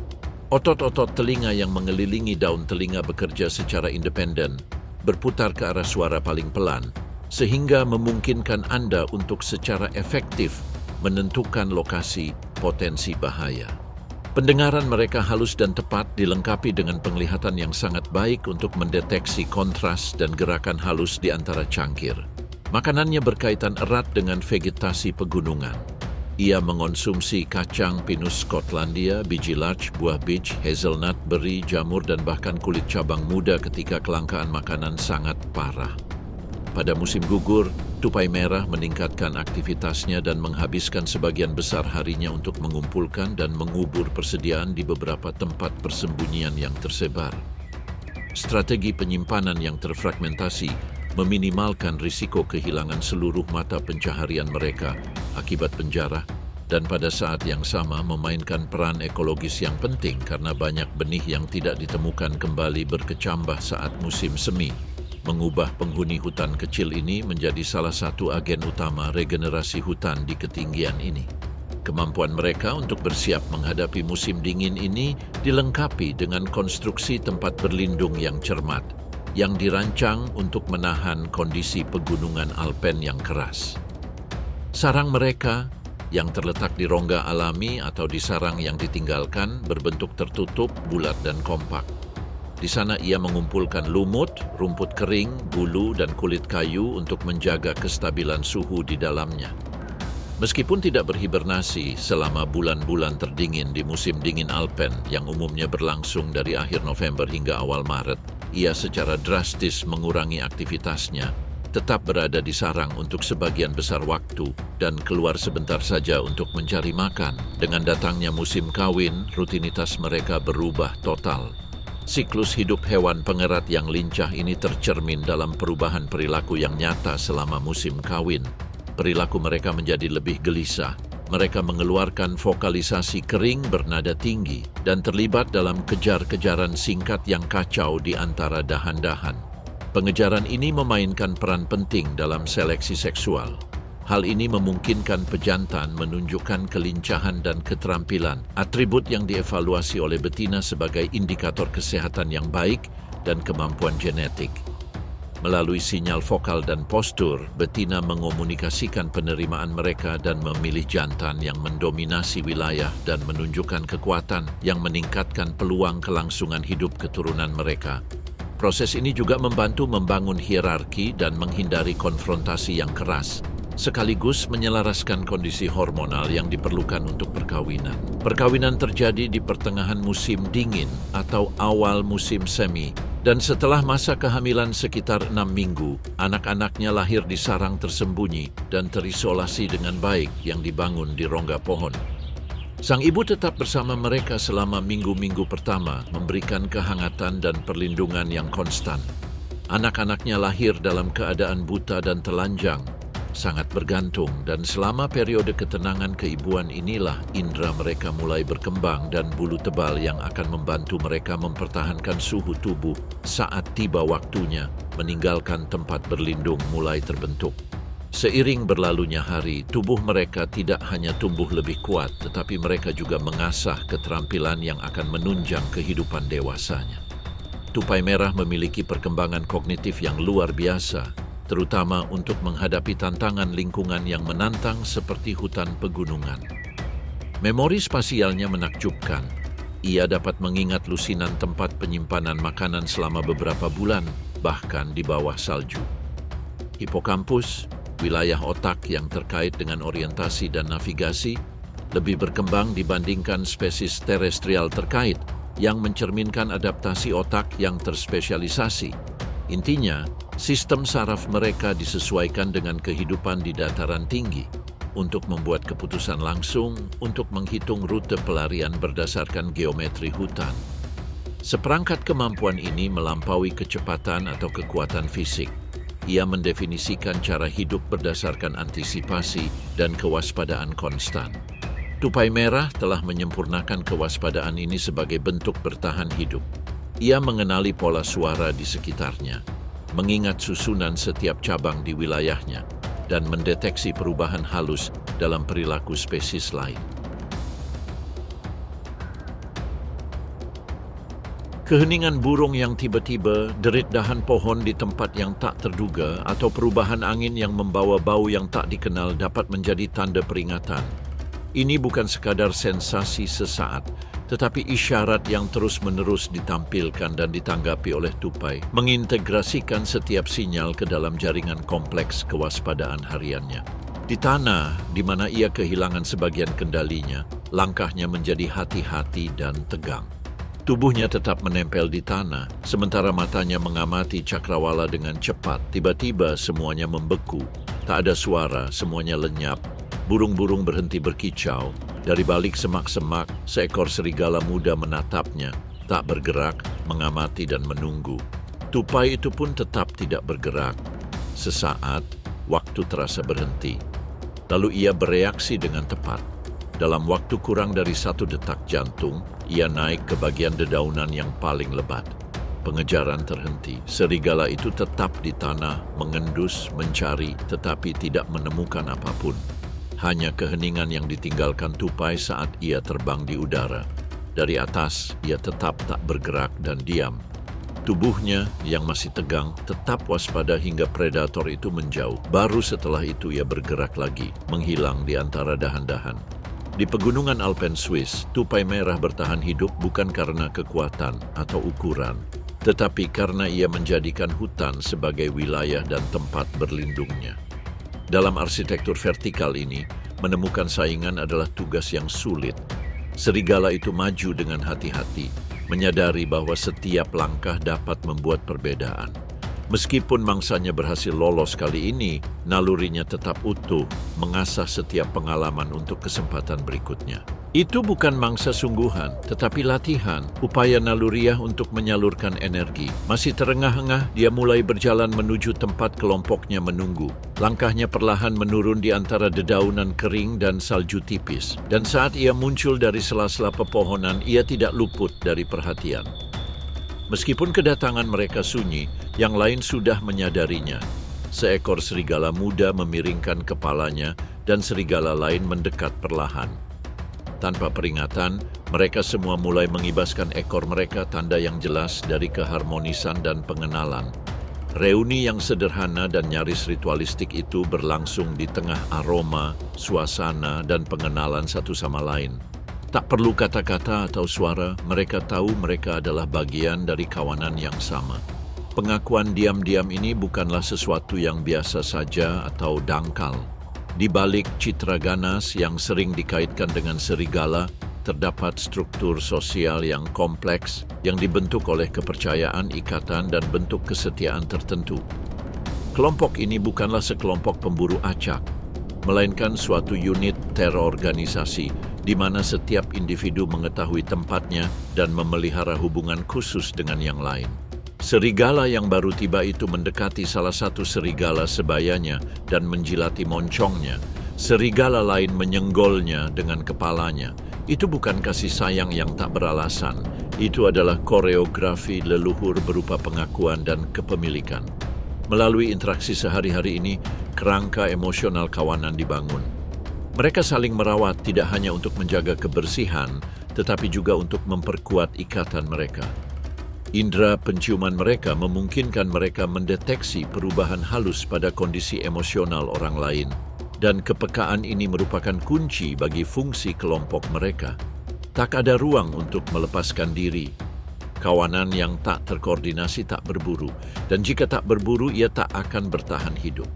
Otot-otot telinga yang mengelilingi daun telinga bekerja secara independen, berputar ke arah suara paling pelan, sehingga memungkinkan Anda untuk secara efektif menentukan lokasi potensi bahaya. Pendengaran mereka halus dan tepat, dilengkapi dengan penglihatan yang sangat baik untuk mendeteksi kontras dan gerakan halus di antara cangkir. Makanannya berkaitan erat dengan vegetasi pegunungan. Ia mengonsumsi kacang pinus Skotlandia, biji larch, buah beech, hazelnut, beri, jamur, dan bahkan kulit cabang muda ketika kelangkaan makanan sangat parah. Pada musim gugur, tupai merah meningkatkan aktivitasnya dan menghabiskan sebagian besar harinya untuk mengumpulkan dan mengubur persediaan di beberapa tempat persembunyian yang tersebar. Strategi penyimpanan yang terfragmentasi meminimalkan risiko kehilangan seluruh mata pencaharian mereka akibat penjara, dan pada saat yang sama memainkan peran ekologis yang penting karena banyak benih yang tidak ditemukan kembali berkecambah saat musim semi, mengubah penghuni hutan kecil ini menjadi salah satu agen utama regenerasi hutan di ketinggian ini. Kemampuan mereka untuk bersiap menghadapi musim dingin ini dilengkapi dengan konstruksi tempat berlindung yang cermat, yang dirancang untuk menahan kondisi pegunungan alpen yang keras. Sarang mereka yang terletak di rongga alami atau di sarang yang ditinggalkan berbentuk tertutup, bulat, dan kompak. Di sana ia mengumpulkan lumut, rumput kering, bulu, dan kulit kayu untuk menjaga kestabilan suhu di dalamnya. Meskipun tidak berhibernasi selama bulan-bulan terdingin di musim dingin Alpen yang umumnya berlangsung dari akhir November hingga awal Maret, ia secara drastis mengurangi aktivitasnya, tetap berada di sarang untuk sebagian besar waktu dan keluar sebentar saja untuk mencari makan. Dengan datangnya musim kawin, rutinitas mereka berubah total. Siklus hidup hewan pengerat yang lincah ini tercermin dalam perubahan perilaku yang nyata selama musim kawin. Perilaku mereka menjadi lebih gelisah. Mereka mengeluarkan vokalisasi kering bernada tinggi dan terlibat dalam kejar-kejaran singkat yang kacau di antara dahan-dahan. Pengejaran ini memainkan peran penting dalam seleksi seksual. Hal ini memungkinkan pejantan menunjukkan kelincahan dan keterampilan, atribut yang dievaluasi oleh betina sebagai indikator kesehatan yang baik dan kemampuan genetik. Melalui sinyal vokal dan postur, betina mengomunikasikan penerimaan mereka dan memilih jantan yang mendominasi wilayah dan menunjukkan kekuatan yang meningkatkan peluang kelangsungan hidup keturunan mereka. Proses ini juga membantu membangun hierarki dan menghindari konfrontasi yang keras, sekaligus menyelaraskan kondisi hormonal yang diperlukan untuk perkawinan. Perkawinan terjadi di pertengahan musim dingin atau awal musim semi, dan setelah masa kehamilan sekitar 6 minggu, anak-anaknya lahir di sarang tersembunyi dan terisolasi dengan baik yang dibangun di rongga pohon. Sang ibu tetap bersama mereka selama minggu-minggu pertama, memberikan kehangatan dan perlindungan yang konstan. Anak-anaknya lahir dalam keadaan buta dan telanjang, sangat bergantung, dan selama periode ketenangan keibuan inilah indera mereka mulai berkembang dan bulu tebal yang akan membantu mereka mempertahankan suhu tubuh saat tiba waktunya meninggalkan tempat berlindung mulai terbentuk. Seiring berlalunya hari, tubuh mereka tidak hanya tumbuh lebih kuat, tetapi mereka juga mengasah keterampilan yang akan menunjang kehidupan dewasanya. Tupai merah memiliki perkembangan kognitif yang luar biasa, terutama untuk menghadapi tantangan lingkungan yang menantang seperti hutan pegunungan. Memori spasialnya menakjubkan. Ia dapat mengingat lusinan tempat penyimpanan makanan selama beberapa bulan, bahkan di bawah salju. Hipokampus, wilayah otak yang terkait dengan orientasi dan navigasi, lebih berkembang dibandingkan spesies terestrial terkait yang mencerminkan adaptasi otak yang terspesialisasi. Intinya, sistem saraf mereka disesuaikan dengan kehidupan di dataran tinggi untuk membuat keputusan langsung untuk menghitung rute pelarian berdasarkan geometri hutan. Seperangkat kemampuan ini melampaui kecepatan atau kekuatan fisik. Ia mendefinisikan cara hidup berdasarkan antisipasi dan kewaspadaan konstan. Tupai merah telah menyempurnakan kewaspadaan ini sebagai bentuk bertahan hidup. Ia mengenali pola suara di sekitarnya, mengingat susunan setiap cabang di wilayahnya, dan mendeteksi perubahan halus dalam perilaku spesies lain. Keheningan burung yang tiba-tiba, derit dahan pohon di tempat yang tak terduga, atau perubahan angin yang membawa bau yang tak dikenal dapat menjadi tanda peringatan. Ini bukan sekadar sensasi sesaat, tetapi isyarat yang terus-menerus ditampilkan dan ditanggapi oleh tupai, mengintegrasikan setiap sinyal ke dalam jaringan kompleks kewaspadaan hariannya. Di tanah, di mana ia kehilangan sebagian kendalinya, langkahnya menjadi hati-hati dan tegang. Tubuhnya tetap menempel di tanah, sementara matanya mengamati cakrawala dengan cepat. Tiba-tiba semuanya membeku. Tak ada suara, semuanya lenyap. Burung-burung berhenti berkicau. Dari balik semak-semak, seekor serigala muda menatapnya. Tak bergerak, mengamati dan menunggu. Tupai itu pun tetap tidak bergerak. Sesaat, waktu terasa berhenti. Lalu ia bereaksi dengan tepat. Dalam waktu kurang dari 1 detak jantung, ia naik ke bagian dedaunan yang paling lebat. Pengejaran terhenti. Serigala itu tetap di tanah, mengendus, mencari, tetapi tidak menemukan apapun. Hanya keheningan yang ditinggalkan tupai saat ia terbang di udara. Dari atas, ia tetap tak bergerak dan diam. Tubuhnya yang masih tegang tetap waspada hingga predator itu menjauh. Baru setelah itu ia bergerak lagi, menghilang di antara dahan-dahan. Di pegunungan Alpen Swiss, tupai merah bertahan hidup bukan karena kekuatan atau ukuran, tetapi karena ia menjadikan hutan sebagai wilayah dan tempat berlindungnya. Dalam arsitektur vertikal ini, menemukan saingan adalah tugas yang sulit. Serigala itu maju dengan hati-hati, menyadari bahwa setiap langkah dapat membuat perbedaan. Meskipun mangsanya berhasil lolos kali ini, nalurinya tetap utuh, mengasah setiap pengalaman untuk kesempatan berikutnya. Itu bukan mangsa sungguhan, tetapi latihan, upaya naluriah untuk menyalurkan energi. Masih terengah-engah, dia mulai berjalan menuju tempat kelompoknya menunggu. Langkahnya perlahan menurun di antara dedaunan kering dan salju tipis. Dan saat ia muncul dari sela-sela pepohonan, ia tidak luput dari perhatian. Meskipun kedatangan mereka sunyi, yang lain sudah menyadarinya. Seekor serigala muda memiringkan kepalanya dan serigala lain mendekat perlahan. Tanpa peringatan, mereka semua mulai mengibaskan ekor mereka, tanda yang jelas dari keharmonisan dan pengenalan. Reuni yang sederhana dan nyaris ritualistik itu berlangsung di tengah aroma, suasana, dan pengenalan satu sama lain. Tak perlu kata-kata atau suara, mereka tahu mereka adalah bagian dari kawanan yang sama. Pengakuan diam-diam ini bukanlah sesuatu yang biasa saja atau dangkal. Di balik citra ganas yang sering dikaitkan dengan serigala, terdapat struktur sosial yang kompleks yang dibentuk oleh kepercayaan, ikatan, dan bentuk kesetiaan tertentu. Kelompok ini bukanlah sekelompok pemburu acak, melainkan suatu unit terorganisasi di mana setiap individu mengetahui tempatnya dan memelihara hubungan khusus dengan yang lain. Serigala yang baru tiba itu mendekati salah satu serigala sebayanya dan menjilati moncongnya. Serigala lain menyenggolnya dengan kepalanya. Itu bukan kasih sayang yang tak beralasan. Itu adalah koreografi leluhur berupa pengakuan dan kepemilikan. Melalui interaksi sehari-hari ini, kerangka emosional kawanan dibangun. Mereka saling merawat tidak hanya untuk menjaga kebersihan, tetapi juga untuk memperkuat ikatan mereka. Indera penciuman mereka memungkinkan mereka mendeteksi perubahan halus pada kondisi emosional orang lain, dan kepekaan ini merupakan kunci bagi fungsi kelompok mereka. Tak ada ruang untuk melepaskan diri. Kawanan yang tak terkoordinasi tak berburu, dan jika tak berburu ia tak akan bertahan hidup.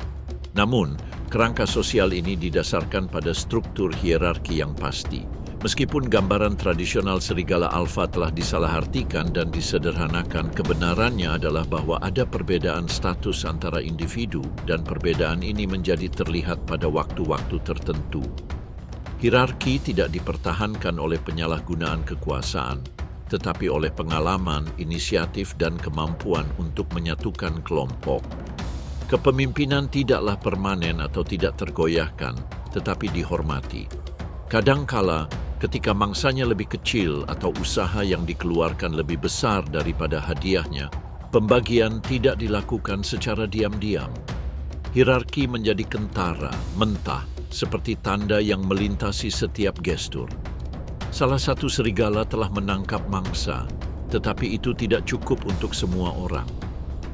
Namun, kerangka sosial ini didasarkan pada struktur hierarki yang pasti. Meskipun gambaran tradisional serigala alfa telah disalahartikan dan disederhanakan, kebenarannya adalah bahwa ada perbedaan status antara individu dan perbedaan ini menjadi terlihat pada waktu-waktu tertentu. Hierarki tidak dipertahankan oleh penyalahgunaan kekuasaan, tetapi oleh pengalaman, inisiatif, dan kemampuan untuk menyatukan kelompok. Kepemimpinan tidaklah permanen atau tidak tergoyahkan, tetapi dihormati. Kadangkala, ketika mangsanya lebih kecil atau usaha yang dikeluarkan lebih besar daripada hadiahnya, pembagian tidak dilakukan secara diam-diam. Hierarki menjadi kentara, mentah, seperti tanda yang melintasi setiap gestur. Salah satu serigala telah menangkap mangsa, tetapi itu tidak cukup untuk semua orang.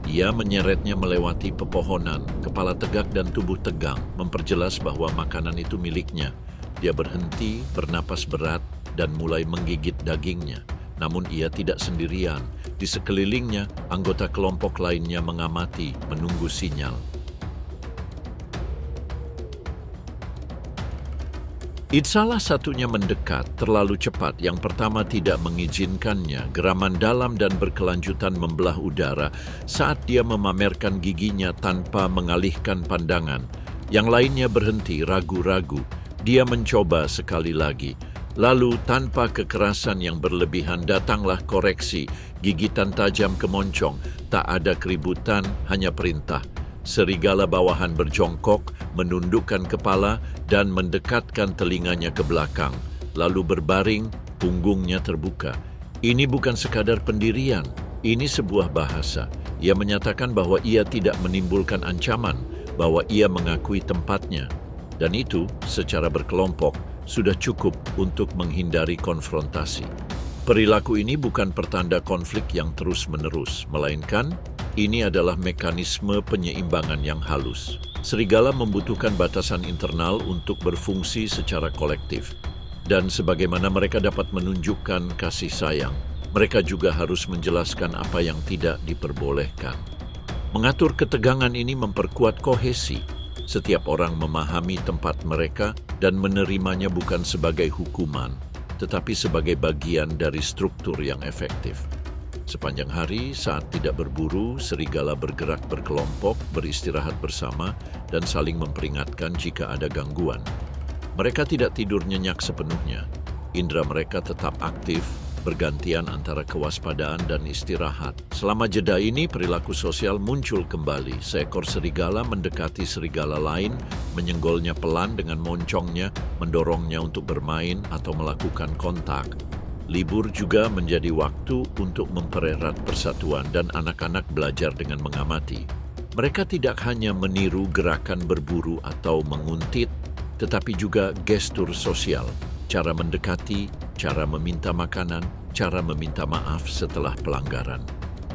Ia menyeretnya melewati pepohonan, kepala tegak dan tubuh tegang, memperjelas bahwa makanan itu miliknya. Dia berhenti, bernapas berat, dan mulai menggigit dagingnya. Namun ia tidak sendirian. Di sekelilingnya, anggota kelompok lainnya mengamati, menunggu sinyal. Salah satunya mendekat terlalu cepat. Yang pertama tidak mengizinkannya. Geraman dalam dan berkelanjutan membelah udara saat dia memamerkan giginya tanpa mengalihkan pandangan. Yang lainnya berhenti, ragu-ragu. Dia mencoba sekali lagi. Lalu tanpa kekerasan yang berlebihan datanglah koreksi, gigitan tajam ke moncong. Tak ada keributan, hanya perintah. Serigala bawahan berjongkok, menundukkan kepala, dan mendekatkan telinganya ke belakang. Lalu berbaring, punggungnya terbuka. Ini bukan sekadar pendirian, ini sebuah bahasa. Ia menyatakan bahwa ia tidak menimbulkan ancaman, bahwa ia mengakui tempatnya. Dan itu, secara berkelompok, sudah cukup untuk menghindari konfrontasi. Perilaku ini bukan pertanda konflik yang terus-menerus, melainkan ini adalah mekanisme penyeimbangan yang halus. Serigala membutuhkan batasan internal untuk berfungsi secara kolektif. Dan sebagaimana mereka dapat menunjukkan kasih sayang, mereka juga harus menjelaskan apa yang tidak diperbolehkan. Mengatur ketegangan ini memperkuat kohesi. Setiap orang memahami tempat mereka dan menerimanya bukan sebagai hukuman, tetapi sebagai bagian dari struktur yang efektif. Sepanjang hari, saat tidak berburu, serigala bergerak berkelompok, beristirahat bersama, dan saling memperingatkan jika ada gangguan. Mereka tidak tidur nyenyak sepenuhnya. Indera mereka tetap aktif, bergantian antara kewaspadaan dan istirahat. Selama jeda ini, perilaku sosial muncul kembali. Seekor serigala mendekati serigala lain, menyenggolnya pelan dengan moncongnya, mendorongnya untuk bermain atau melakukan kontak. Libur juga menjadi waktu untuk mempererat persatuan dan anak-anak belajar dengan mengamati. Mereka tidak hanya meniru gerakan berburu atau menguntit, tetapi juga gestur sosial, cara mendekati, cara meminta makanan, cara meminta maaf setelah pelanggaran.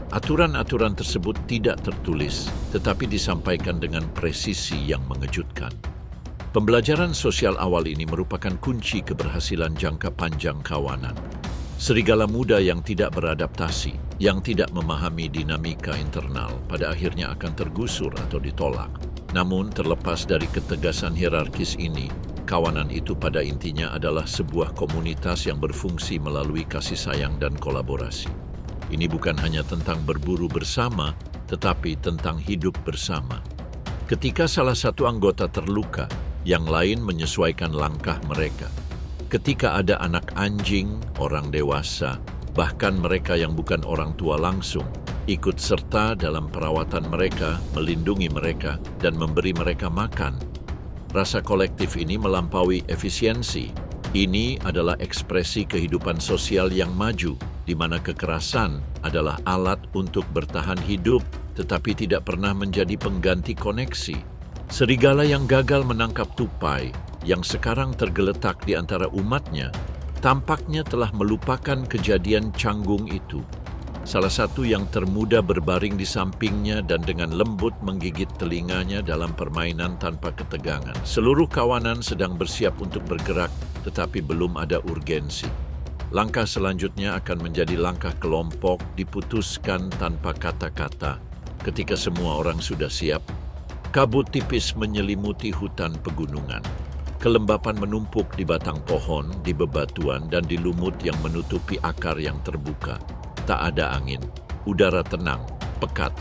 Aturan-aturan tersebut tidak tertulis, tetapi disampaikan dengan presisi yang mengejutkan. Pembelajaran sosial awal ini merupakan kunci keberhasilan jangka panjang kawanan. Serigala muda yang tidak beradaptasi, yang tidak memahami dinamika internal, pada akhirnya akan tergusur atau ditolak. Namun, terlepas dari ketegasan hierarkis ini, kawanan itu pada intinya adalah sebuah komunitas yang berfungsi melalui kasih sayang dan kolaborasi. Ini bukan hanya tentang berburu bersama, tetapi tentang hidup bersama. Ketika salah satu anggota terluka, yang lain menyesuaikan langkah mereka. Ketika ada anak anjing, orang dewasa, bahkan mereka yang bukan orang tua langsung, ikut serta dalam perawatan mereka, melindungi mereka, dan memberi mereka makan. Rasa kolektif ini melampaui efisiensi. Ini adalah ekspresi kehidupan sosial yang maju, di mana kekerasan adalah alat untuk bertahan hidup, tetapi tidak pernah menjadi pengganti koneksi. Serigala yang gagal menangkap tupai, yang sekarang tergeletak di antara umatnya, tampaknya telah melupakan kejadian canggung itu. Salah satu yang termuda berbaring di sampingnya dan dengan lembut menggigit telinganya dalam permainan tanpa ketegangan. Seluruh kawanan sedang bersiap untuk bergerak, tetapi belum ada urgensi. Langkah selanjutnya akan menjadi langkah kelompok, diputuskan tanpa kata-kata. Ketika semua orang sudah siap, kabut tipis menyelimuti hutan pegunungan. Kelembapan menumpuk di batang pohon, di bebatuan, dan di lumut yang menutupi akar yang terbuka. Tak ada angin, udara tenang, pekat.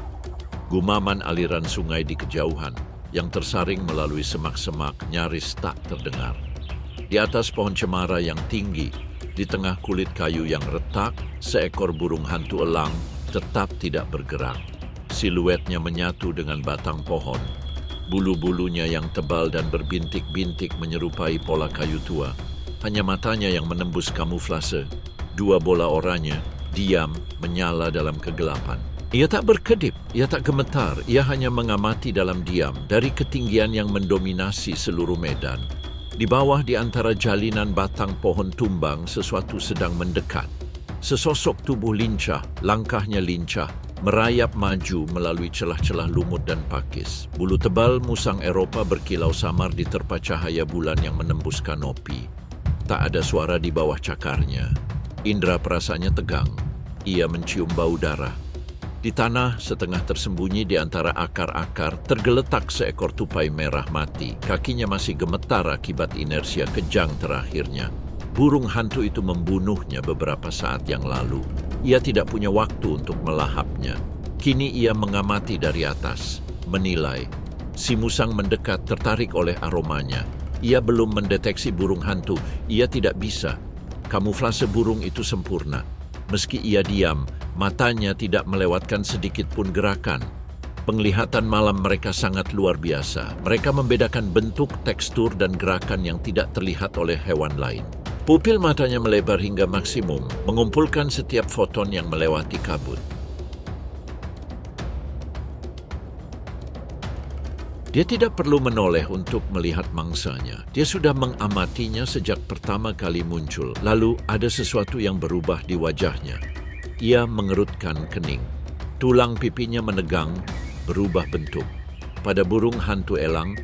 Gumaman aliran sungai di kejauhan yang tersaring melalui semak-semak nyaris tak terdengar. Di atas pohon cemara yang tinggi, di tengah kulit kayu yang retak, seekor burung hantu elang tetap tidak bergerak. Siluetnya menyatu dengan batang pohon. Bulu-bulunya yang tebal dan berbintik-bintik menyerupai pola kayu tua. Hanya matanya yang menembus kamuflase. Dua bola oranye diam menyala dalam kegelapan. Ia tak berkedip, ia tak gemetar, ia hanya mengamati dalam diam dari ketinggian yang mendominasi seluruh medan. Di bawah di antara jalinan batang pohon tumbang, sesuatu sedang mendekat. Sesosok tubuh lincah, langkahnya lincah, merayap maju melalui celah-celah lumut dan pakis. Bulu tebal musang Eropa berkilau samar diterpa cahaya bulan yang menembus kanopi. Tak ada suara di bawah cakarnya. Indra perasaannya tegang. Ia mencium bau darah. Di tanah setengah tersembunyi di antara akar-akar tergeletak seekor tupai merah mati. Kakinya masih gemetar akibat inersia kejang terakhirnya. Burung hantu itu membunuhnya beberapa saat yang lalu. Ia tidak punya waktu untuk melahapnya. Kini ia mengamati dari atas, menilai. Si musang mendekat tertarik oleh aromanya. Ia belum mendeteksi burung hantu. Ia tidak bisa. Kamuflase burung itu sempurna. Meski ia diam, matanya tidak melewatkan sedikit pun gerakan. Penglihatan malam mereka sangat luar biasa. Mereka membedakan bentuk, tekstur, dan gerakan yang tidak terlihat oleh hewan lain. Pupil matanya melebar hingga maksimum, mengumpulkan setiap foton yang melewati kabut. Dia tidak perlu menoleh untuk melihat mangsanya. Dia sudah mengamatinya sejak pertama kali muncul. Lalu ada sesuatu yang berubah di wajahnya. Ia mengerutkan kening. Tulang pipinya menegang, berubah bentuk. Pada burung hantu elang,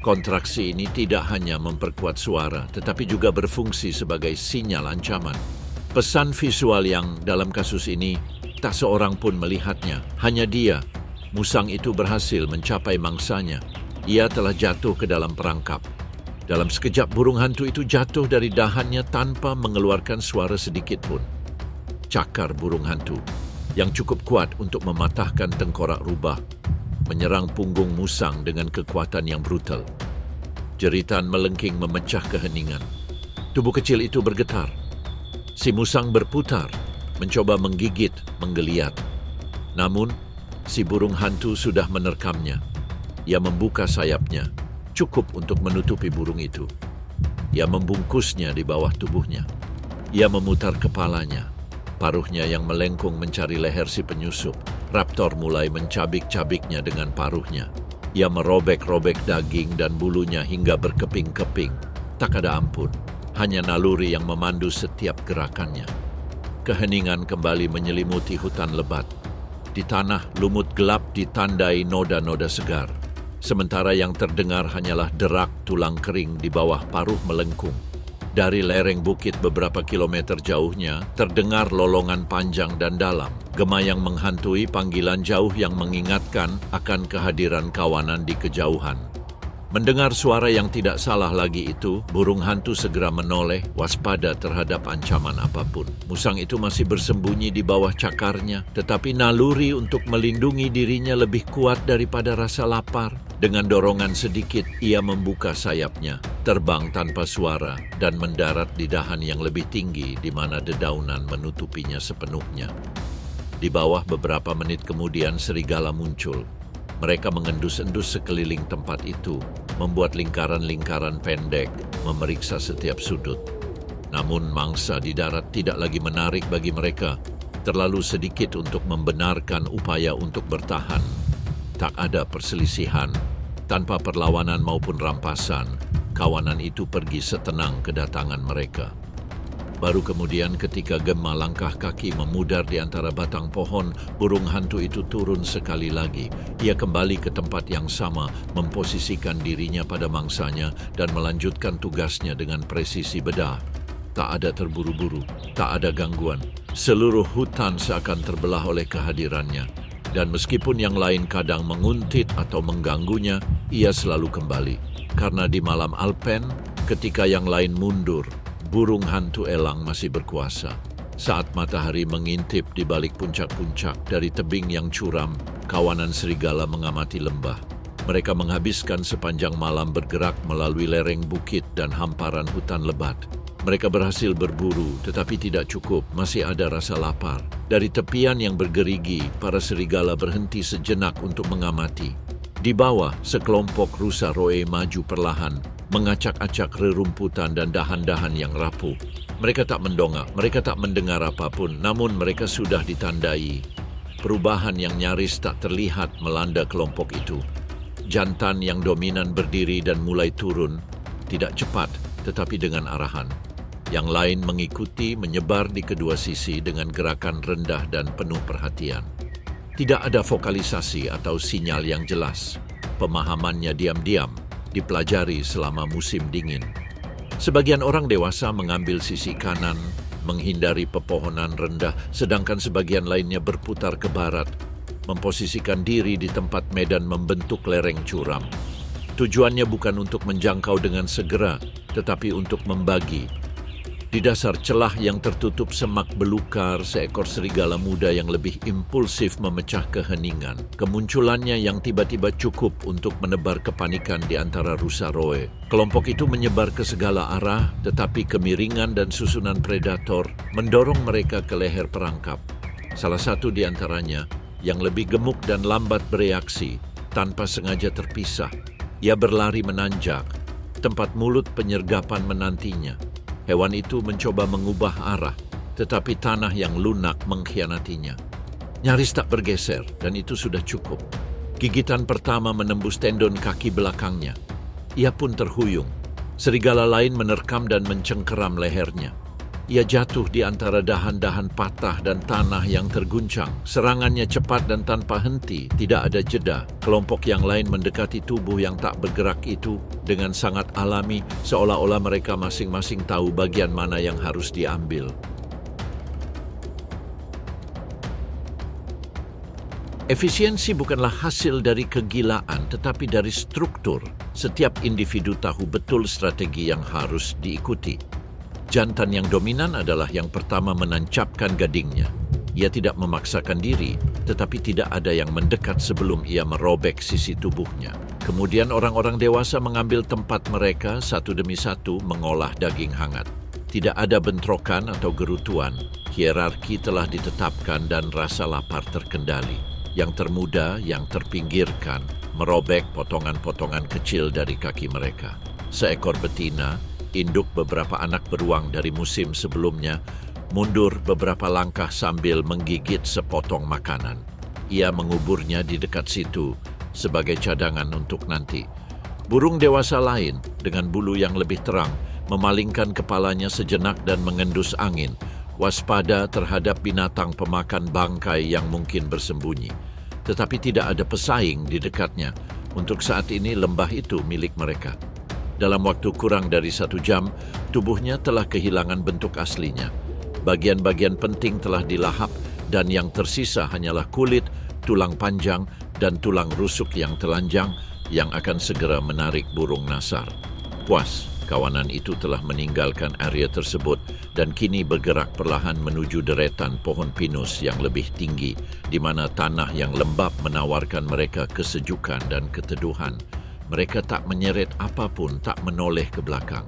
kontraksi ini tidak hanya memperkuat suara, tetapi juga berfungsi sebagai sinyal ancaman. Pesan visual yang dalam kasus ini, tak seorang pun melihatnya. Hanya dia. Musang itu berhasil mencapai mangsanya. Ia telah jatuh ke dalam perangkap. Dalam sekejap burung hantu itu jatuh dari dahannya tanpa mengeluarkan suara sedikit pun. Cakar burung hantu yang cukup kuat untuk mematahkan tengkorak rubah, menyerang punggung musang dengan kekuatan yang brutal. Jeritan melengking memecah keheningan. Tubuh kecil itu bergetar. Si musang berputar, mencoba menggigit, menggeliat. Namun, si burung hantu sudah menerkamnya. Ia membuka sayapnya, cukup untuk menutupi burung itu. Ia membungkusnya di bawah tubuhnya. Ia memutar kepalanya. Paruhnya yang melengkung mencari leher si penyusup. Raptor mulai mencabik-cabiknya dengan paruhnya. Ia merobek-robek daging dan bulunya hingga berkeping-keping. Tak ada ampun, hanya naluri yang memandu setiap gerakannya. Keheningan kembali menyelimuti hutan lebat. Di tanah, lumut gelap ditandai noda-noda segar. Sementara yang terdengar hanyalah derak tulang kering di bawah paruh melengkung. Dari lereng bukit beberapa kilometer jauhnya, terdengar lolongan panjang dan dalam. Gema yang menghantui panggilan jauh yang mengingatkan akan kehadiran kawanan di kejauhan. Mendengar suara yang tidak salah lagi itu, burung hantu segera menoleh, waspada terhadap ancaman apapun. Musang itu masih bersembunyi di bawah cakarnya, tetapi naluri untuk melindungi dirinya lebih kuat daripada rasa lapar. Dengan dorongan sedikit, ia membuka sayapnya, terbang tanpa suara, dan mendarat di dahan yang lebih tinggi di mana dedaunan menutupinya sepenuhnya. Di bawah beberapa menit kemudian serigala muncul. Mereka mengendus-endus sekeliling tempat itu, membuat lingkaran-lingkaran pendek, memeriksa setiap sudut. Namun mangsa di darat tidak lagi menarik bagi mereka, terlalu sedikit untuk membenarkan upaya untuk bertahan. Tak ada perselisihan, tanpa perlawanan maupun rampasan, kawanan itu pergi setenang kedatangan mereka. Baru kemudian ketika gema langkah kaki memudar di antara batang pohon, burung hantu itu turun sekali lagi. Ia kembali ke tempat yang sama, memposisikan dirinya pada mangsanya dan melanjutkan tugasnya dengan presisi bedah. Tak ada terburu-buru, tak ada gangguan. Seluruh hutan seakan terbelah oleh kehadirannya. Dan meskipun yang lain kadang menguntit atau mengganggunya, ia selalu kembali. Karena di malam Alpen, ketika yang lain mundur, burung hantu elang masih berkuasa. Saat matahari mengintip di balik puncak-puncak dari tebing yang curam, kawanan serigala mengamati lembah. Mereka menghabiskan sepanjang malam bergerak melalui lereng bukit dan hamparan hutan lebat. Mereka berhasil berburu, tetapi tidak cukup, masih ada rasa lapar. Dari tepian yang bergerigi, para serigala berhenti sejenak untuk mengamati. Di bawah, sekelompok rusa roe maju perlahan, mengacak-acak rerumputan dan dahan-dahan yang rapuh. Mereka tak mendongak, mereka tak mendengar apapun, namun mereka sudah ditandai. Perubahan yang nyaris tak terlihat melanda kelompok itu. Jantan yang dominan berdiri dan mulai turun, tidak cepat tetapi dengan arahan. Yang lain mengikuti menyebar di kedua sisi dengan gerakan rendah dan penuh perhatian. Tidak ada vokalisasi atau sinyal yang jelas. Pemahamannya diam-diam, dipelajari selama musim dingin. Sebagian orang dewasa mengambil sisi kanan, menghindari pepohonan rendah, sedangkan sebagian lainnya berputar ke barat, memposisikan diri di tempat medan membentuk lereng curam. Tujuannya bukan untuk menjangkau dengan segera, tetapi untuk membagi. Di dasar celah yang tertutup semak belukar, seekor serigala muda yang lebih impulsif memecah keheningan. Kemunculannya yang tiba-tiba cukup untuk menebar kepanikan di antara rusa roe. Kelompok itu menyebar ke segala arah, tetapi kemiringan dan susunan predator mendorong mereka ke leher perangkap. Salah satu di antaranya, yang lebih gemuk dan lambat bereaksi, tanpa sengaja terpisah. Ia berlari menanjak, tempat mulut penyergapan menantinya. Hewan itu mencoba mengubah arah, tetapi tanah yang lunak mengkhianatinya. Nyaris tak bergeser, dan itu sudah cukup. Gigitan pertama menembus tendon kaki belakangnya. Ia pun terhuyung. Serigala lain menerkam dan mencengkeram lehernya. Ia jatuh di antara dahan-dahan patah dan tanah yang terguncang. Serangannya cepat dan tanpa henti, tidak ada jeda. Kelompok yang lain mendekati tubuh yang tak bergerak itu dengan sangat alami, seolah-olah mereka masing-masing tahu bagian mana yang harus diambil. Efisiensi bukanlah hasil dari kegilaan, tetapi dari struktur. Setiap individu tahu betul strategi yang harus diikuti. Jantan yang dominan adalah yang pertama menancapkan gadingnya. Ia tidak memaksakan diri, tetapi tidak ada yang mendekat sebelum ia merobek sisi tubuhnya. Kemudian orang-orang dewasa mengambil tempat mereka satu demi satu mengolah daging hangat. Tidak ada bentrokan atau gerutuan. Hierarki telah ditetapkan dan rasa lapar terkendali. Yang termuda, yang terpinggirkan, merobek potongan-potongan kecil dari kaki mereka. Seekor betina, induk beberapa anak beruang dari musim sebelumnya, mundur beberapa langkah sambil menggigit sepotong makanan. Ia menguburnya di dekat situ sebagai cadangan untuk nanti. Burung dewasa lain dengan bulu yang lebih terang memalingkan kepalanya sejenak dan mengendus angin, waspada terhadap binatang pemakan bangkai yang mungkin bersembunyi. Tetapi tidak ada pesaing di dekatnya. Untuk saat ini lembah itu milik mereka. Dalam waktu kurang dari 1 jam, tubuhnya telah kehilangan bentuk aslinya. Bagian-bagian penting telah dilahap dan yang tersisa hanyalah kulit, tulang panjang, dan tulang rusuk yang telanjang yang akan segera menarik burung nasar. Puas, kawanan itu telah meninggalkan area tersebut dan kini bergerak perlahan menuju deretan pohon pinus yang lebih tinggi, di mana tanah yang lembab menawarkan mereka kesejukan dan keteduhan. Mereka tak menyeret apapun, tak menoleh ke belakang.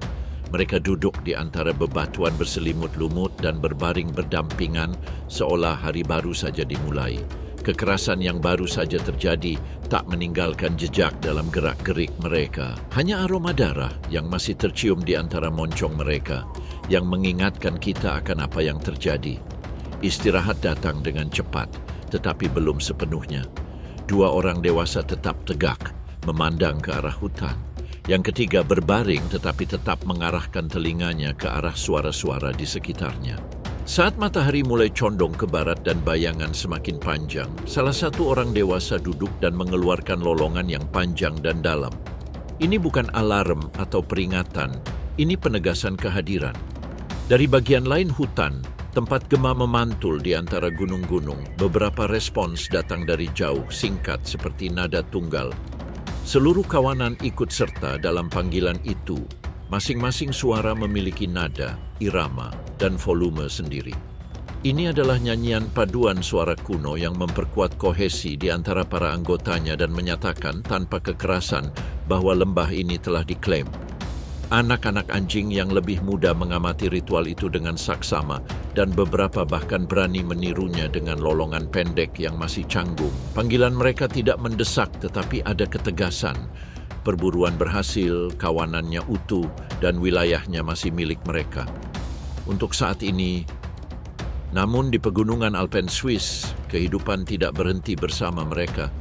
Mereka duduk di antara bebatuan berselimut lumut dan berbaring berdampingan seolah hari baru saja dimulai. Kekerasan yang baru saja terjadi tak meninggalkan jejak dalam gerak-gerik mereka. Hanya aroma darah yang masih tercium di antara moncong mereka yang mengingatkan kita akan apa yang terjadi. Istirahat datang dengan cepat, tetapi belum sepenuhnya. Dua orang dewasa tetap tegak, memandang ke arah hutan. Yang ketiga berbaring tetapi tetap mengarahkan telinganya ke arah suara-suara di sekitarnya. Saat matahari mulai condong ke barat dan bayangan semakin panjang, salah satu orang dewasa duduk dan mengeluarkan lolongan yang panjang dan dalam. Ini bukan alarm atau peringatan, ini penegasan kehadiran. Dari bagian lain hutan, tempat gema memantul di antara gunung-gunung, beberapa respons datang dari jauh, singkat seperti nada tunggal. Seluruh kawanan ikut serta dalam panggilan itu. Masing-masing suara memiliki nada, irama, dan volume sendiri. Ini adalah nyanyian paduan suara kuno yang memperkuat kohesi di antara para anggotanya dan menyatakan tanpa kekerasan bahwa lembah ini telah diklaim. Anak-anak anjing yang lebih muda mengamati ritual itu dengan saksama dan beberapa bahkan berani menirunya dengan lolongan pendek yang masih canggung. Panggilan mereka tidak mendesak tetapi ada ketegasan. Perburuan berhasil, kawanannya utuh, dan wilayahnya masih milik mereka. Untuk saat ini, namun di pegunungan Alpen Swiss, kehidupan tidak berhenti bersama mereka.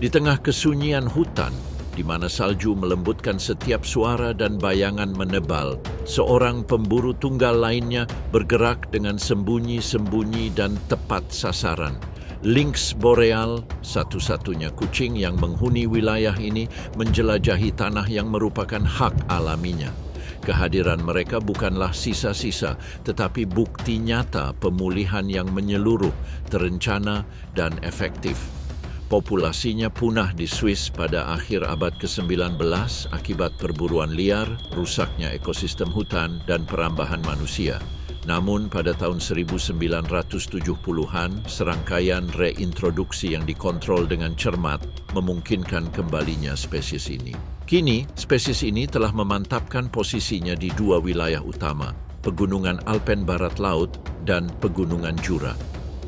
Di tengah kesunyian hutan, di mana salju melembutkan setiap suara dan bayangan menebal, seorang pemburu tunggal lainnya bergerak dengan sembunyi-sembunyi dan tepat sasaran. Lynx boreal, satu-satunya kucing yang menghuni wilayah ini, menjelajahi tanah yang merupakan hak alaminya. Kehadiran mereka bukanlah sisa-sisa, tetapi bukti nyata pemulihan yang menyeluruh, terencana, dan efektif. Populasinya punah di Swiss pada akhir abad ke-19 akibat perburuan liar, rusaknya ekosistem hutan, dan perambahan manusia. Namun pada tahun 1970-an, serangkaian reintroduksi yang dikontrol dengan cermat memungkinkan kembalinya spesies ini. Kini, spesies ini telah memantapkan posisinya di dua wilayah utama, Pegunungan Alpen Barat Laut dan Pegunungan Jura.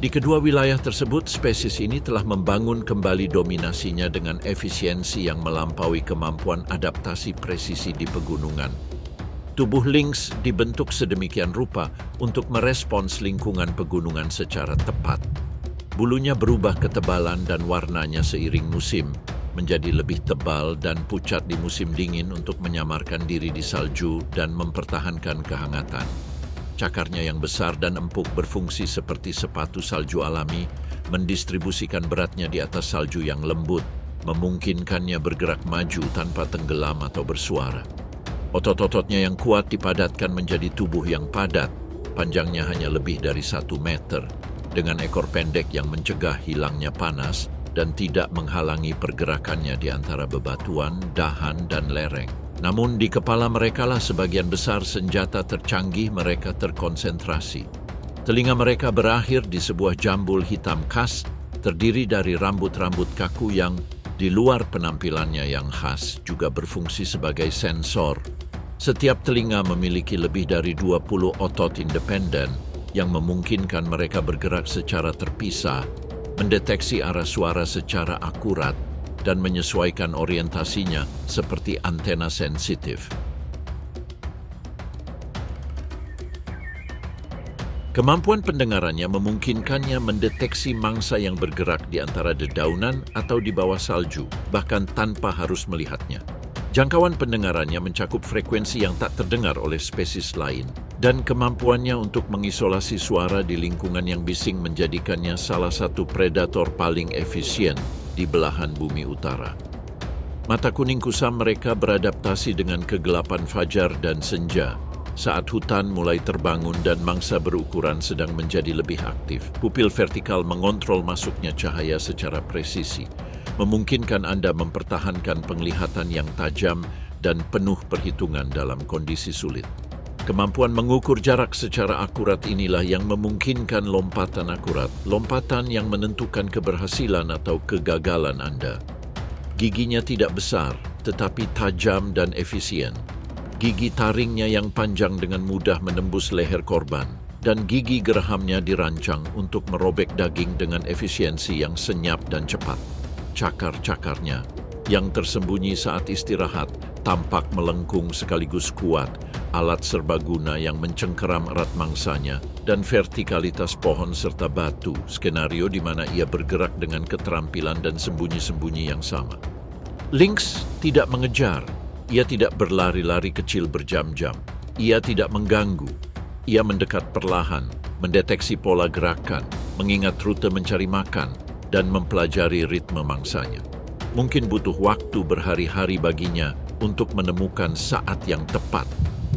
Di kedua wilayah tersebut, spesies ini telah membangun kembali dominasinya dengan efisiensi yang melampaui kemampuan adaptasi presisi di pegunungan. Tubuh lynx dibentuk sedemikian rupa untuk merespons lingkungan pegunungan secara tepat. Bulunya berubah ketebalan dan warnanya seiring musim, menjadi lebih tebal dan pucat di musim dingin untuk menyamarkan diri di salju dan mempertahankan kehangatan. Cakarnya yang besar dan empuk berfungsi seperti sepatu salju alami, mendistribusikan beratnya di atas salju yang lembut, memungkinkannya bergerak maju tanpa tenggelam atau bersuara. Otot-ototnya yang kuat dipadatkan menjadi tubuh yang padat, panjangnya hanya lebih dari 1 meter, dengan ekor pendek yang mencegah hilangnya panas dan tidak menghalangi pergerakannya di antara bebatuan, dahan, dan lereng. Namun di kepala merekalah sebagian besar senjata tercanggih mereka terkonsentrasi. Telinga mereka berakhir di sebuah jambul hitam khas, terdiri dari rambut-rambut kaku yang di luar penampilannya yang khas juga berfungsi sebagai sensor. Setiap telinga memiliki lebih dari 20 otot independen yang memungkinkan mereka bergerak secara terpisah, mendeteksi arah suara secara akurat, dan menyesuaikan orientasinya seperti antena sensitif. Kemampuan pendengarannya memungkinkannya mendeteksi mangsa yang bergerak di antara dedaunan atau di bawah salju, bahkan tanpa harus melihatnya. Jangkauan pendengarannya mencakup frekuensi yang tak terdengar oleh spesies lain, dan kemampuannya untuk mengisolasi suara di lingkungan yang bising menjadikannya salah satu predator paling efisien di belahan bumi utara. Mata kuning kusam mereka beradaptasi dengan kegelapan fajar dan senja. Saat hutan mulai terbangun dan mangsa berukuran sedang menjadi lebih aktif, pupil vertikal mengontrol masuknya cahaya secara presisi, memungkinkan Anda mempertahankan penglihatan yang tajam dan penuh perhitungan dalam kondisi sulit. Kemampuan mengukur jarak secara akurat inilah yang memungkinkan lompatan akurat, lompatan yang menentukan keberhasilan atau kegagalan Anda. Giginya tidak besar, tetapi tajam dan efisien. Gigi taringnya yang panjang dengan mudah menembus leher korban, dan gigi gerahamnya dirancang untuk merobek daging dengan efisiensi yang senyap dan cepat. Cakar-cakarnya, yang tersembunyi saat istirahat, tampak melengkung sekaligus kuat, alat serbaguna yang mencengkeram erat mangsanya, dan vertikalitas pohon serta batu, skenario di mana ia bergerak dengan keterampilan dan sembunyi-sembunyi yang sama. Lynx tidak mengejar, ia tidak berlari-lari kecil berjam-jam, ia tidak mengganggu, ia mendekat perlahan, mendeteksi pola gerakan, mengingat rute mencari makan, dan mempelajari ritme mangsanya. Mungkin butuh waktu berhari-hari baginya untuk menemukan saat yang tepat,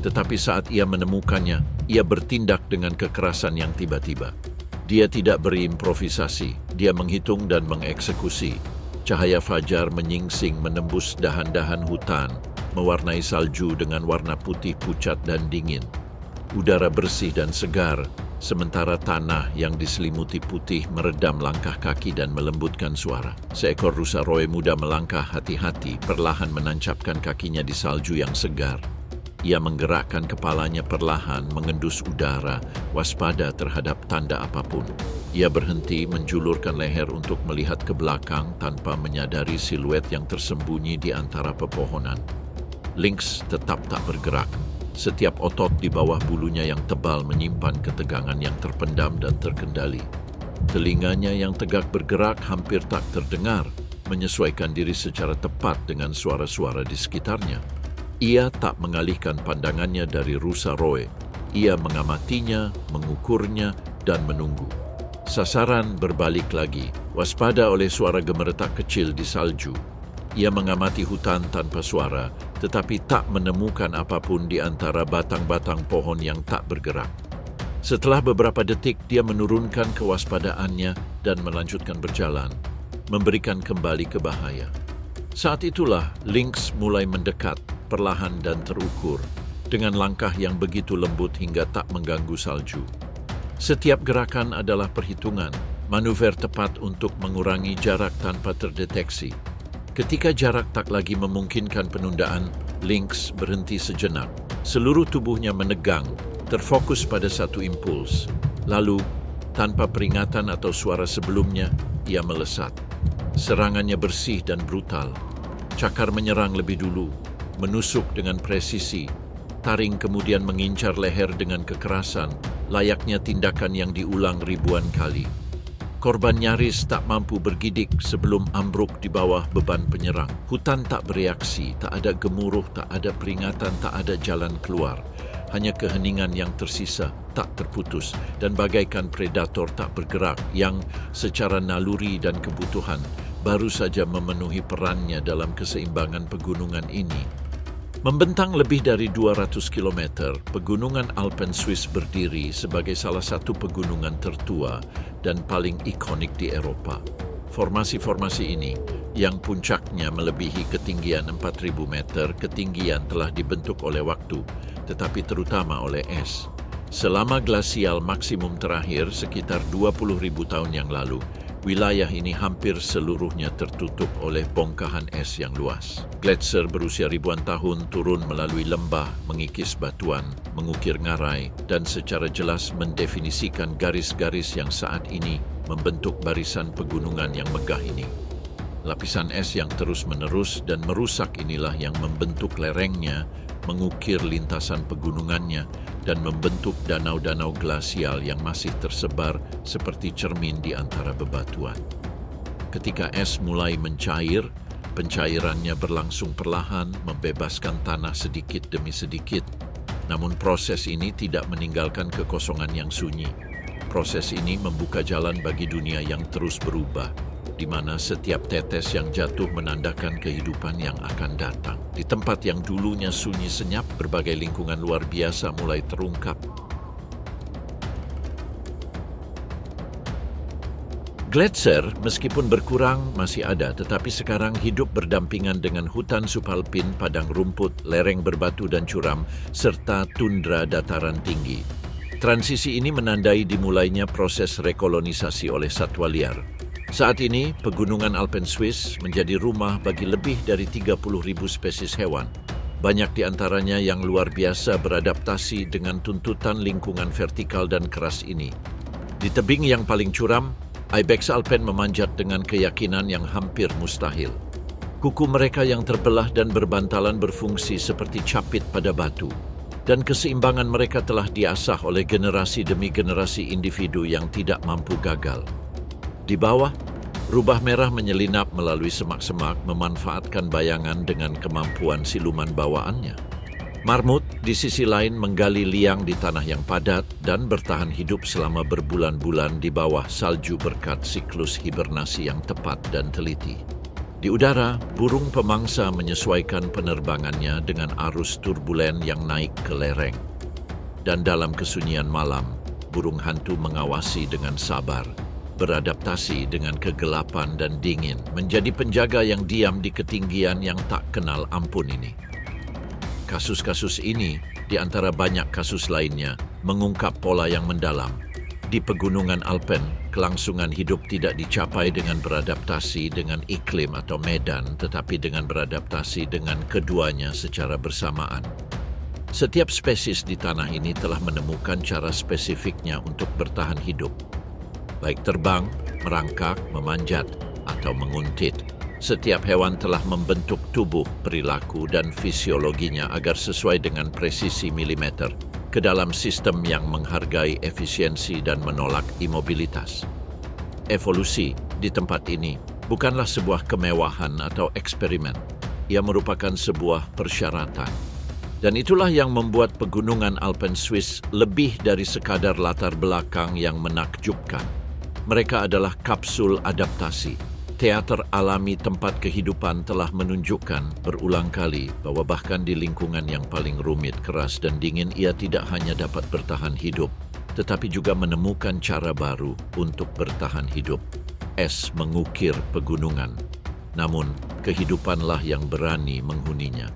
tetapi saat ia menemukannya, ia bertindak dengan kekerasan yang tiba-tiba. Dia tidak berimprovisasi, dia menghitung dan mengeksekusi. Cahaya fajar menyingsing menembus dahan-dahan hutan, mewarnai salju dengan warna putih pucat dan dingin. Udara bersih dan segar, sementara tanah yang diselimuti putih meredam langkah kaki dan melembutkan suara. Seekor rusa roe muda melangkah hati-hati, perlahan menancapkan kakinya di salju yang segar. Ia menggerakkan kepalanya perlahan, mengendus udara, waspada terhadap tanda apapun. Ia berhenti, menjulurkan leher untuk melihat ke belakang tanpa menyadari siluet yang tersembunyi di antara pepohonan. Lynx tetap tak bergerak. Setiap otot di bawah bulunya yang tebal menyimpan ketegangan yang terpendam dan terkendali. Telinganya yang tegak bergerak hampir tak terdengar, menyesuaikan diri secara tepat dengan suara-suara di sekitarnya. Ia tak mengalihkan pandangannya dari rusa roe. Ia mengamatinya, mengukurnya, dan menunggu. Sasaran berbalik lagi, waspada oleh suara gemeretak kecil di salju. Ia mengamati hutan tanpa suara, tetapi tak menemukan apapun di antara batang-batang pohon yang tak bergerak. Setelah beberapa detik, dia menurunkan kewaspadaannya dan melanjutkan berjalan, memberikan kembali ke bahaya. Saat itulah Lynx mulai mendekat, perlahan dan terukur, dengan langkah yang begitu lembut hingga tak mengganggu salju. Setiap gerakan adalah perhitungan, manuver tepat untuk mengurangi jarak tanpa terdeteksi. Ketika jarak tak lagi memungkinkan penundaan, Lynx berhenti sejenak. Seluruh tubuhnya menegang, terfokus pada satu impuls. Lalu, tanpa peringatan atau suara sebelumnya, ia melesat. Serangannya bersih dan brutal. Cakar menyerang lebih dulu, menusuk dengan presisi. Taring kemudian mengincar leher dengan kekerasan, layaknya tindakan yang diulang ribuan kali. Korban nyaris tak mampu bergidik sebelum ambruk di bawah beban penyerang. Hutan tak bereaksi, tak ada gemuruh, tak ada peringatan, tak ada jalan keluar. Hanya keheningan yang tersisa, tak terputus, dan bagaikan predator tak bergerak yang secara naluri dan kebutuhan baru saja memenuhi perannya dalam keseimbangan pegunungan ini. Membentang lebih dari 200 km, pegunungan Alpen Swiss berdiri sebagai salah satu pegunungan tertua dan paling ikonik di Eropa. Formasi-formasi ini, yang puncaknya melebihi ketinggian 4.000 meter, ketinggian telah dibentuk oleh waktu, tetapi terutama oleh es. Selama glasial maksimum terakhir sekitar 20.000 tahun yang lalu, wilayah ini hampir seluruhnya tertutup oleh bongkahan es yang luas. Gletser berusia ribuan tahun turun melalui lembah, mengikis batuan, mengukir ngarai, dan secara jelas mendefinisikan garis-garis yang saat ini membentuk barisan pegunungan yang megah ini. Lapisan es yang terus-menerus dan merusak inilah yang membentuk lerengnya, mengukir lintasan pegunungannya, dan membentuk danau-danau glasial yang masih tersebar seperti cermin di antara bebatuan. Ketika es mulai mencair, pencairannya berlangsung perlahan, membebaskan tanah sedikit demi sedikit. Namun proses ini tidak meninggalkan kekosongan yang sunyi. Proses ini membuka jalan bagi dunia yang terus berubah, di mana setiap tetes yang jatuh menandakan kehidupan yang akan datang. Di tempat yang dulunya sunyi senyap, berbagai lingkungan luar biasa mulai terungkap. Gletser, meskipun berkurang, masih ada, tetapi sekarang hidup berdampingan dengan hutan subalpin, padang rumput, lereng berbatu dan curam, serta tundra dataran tinggi. Transisi ini menandai dimulainya proses rekolonisasi oleh satwa liar. Saat ini, pegunungan Alpen Swiss menjadi rumah bagi lebih dari 30.000 spesies hewan. Banyak di antaranya yang luar biasa beradaptasi dengan tuntutan lingkungan vertikal dan keras ini. Di tebing yang paling curam, Ibex alpen memanjat dengan keyakinan yang hampir mustahil. Kuku mereka yang terbelah dan berbantalan berfungsi seperti capit pada batu. Dan keseimbangan mereka telah diasah oleh generasi demi generasi individu yang tidak mampu gagal. Di bawah, rubah merah menyelinap melalui semak-semak memanfaatkan bayangan dengan kemampuan siluman bawaannya. Marmut di sisi lain menggali liang di tanah yang padat dan bertahan hidup selama berbulan-bulan di bawah salju berkat siklus hibernasi yang tepat dan teliti. Di udara, burung pemangsa menyesuaikan penerbangannya dengan arus turbulen yang naik ke lereng. Dan dalam kesunyian malam, burung hantu mengawasi dengan sabar, beradaptasi dengan kegelapan dan dingin, menjadi penjaga yang diam di ketinggian yang tak kenal ampun ini. Kasus-kasus ini, di antara banyak kasus lainnya, mengungkap pola yang mendalam. Di pegunungan Alpen, kelangsungan hidup tidak dicapai dengan beradaptasi dengan iklim atau medan, tetapi dengan beradaptasi dengan keduanya secara bersamaan. Setiap spesies di tanah ini telah menemukan cara spesifiknya untuk bertahan hidup. Baik terbang, merangkak, memanjat, atau menguntit. Setiap hewan telah membentuk tubuh, perilaku, dan fisiologinya agar sesuai dengan presisi milimeter ke dalam sistem yang menghargai efisiensi dan menolak imobilitas. Evolusi di tempat ini bukanlah sebuah kemewahan atau eksperimen. Ia merupakan sebuah persyaratan. Dan itulah yang membuat pegunungan Alpen Swiss lebih dari sekadar latar belakang yang menakjubkan. Mereka adalah kapsul adaptasi. Teater alami tempat kehidupan telah menunjukkan berulang kali bahwa bahkan di lingkungan yang paling rumit, keras, dan dingin, ia tidak hanya dapat bertahan hidup, tetapi juga menemukan cara baru untuk bertahan hidup. Es mengukir pegunungan, namun kehidupanlah yang berani menghuninya.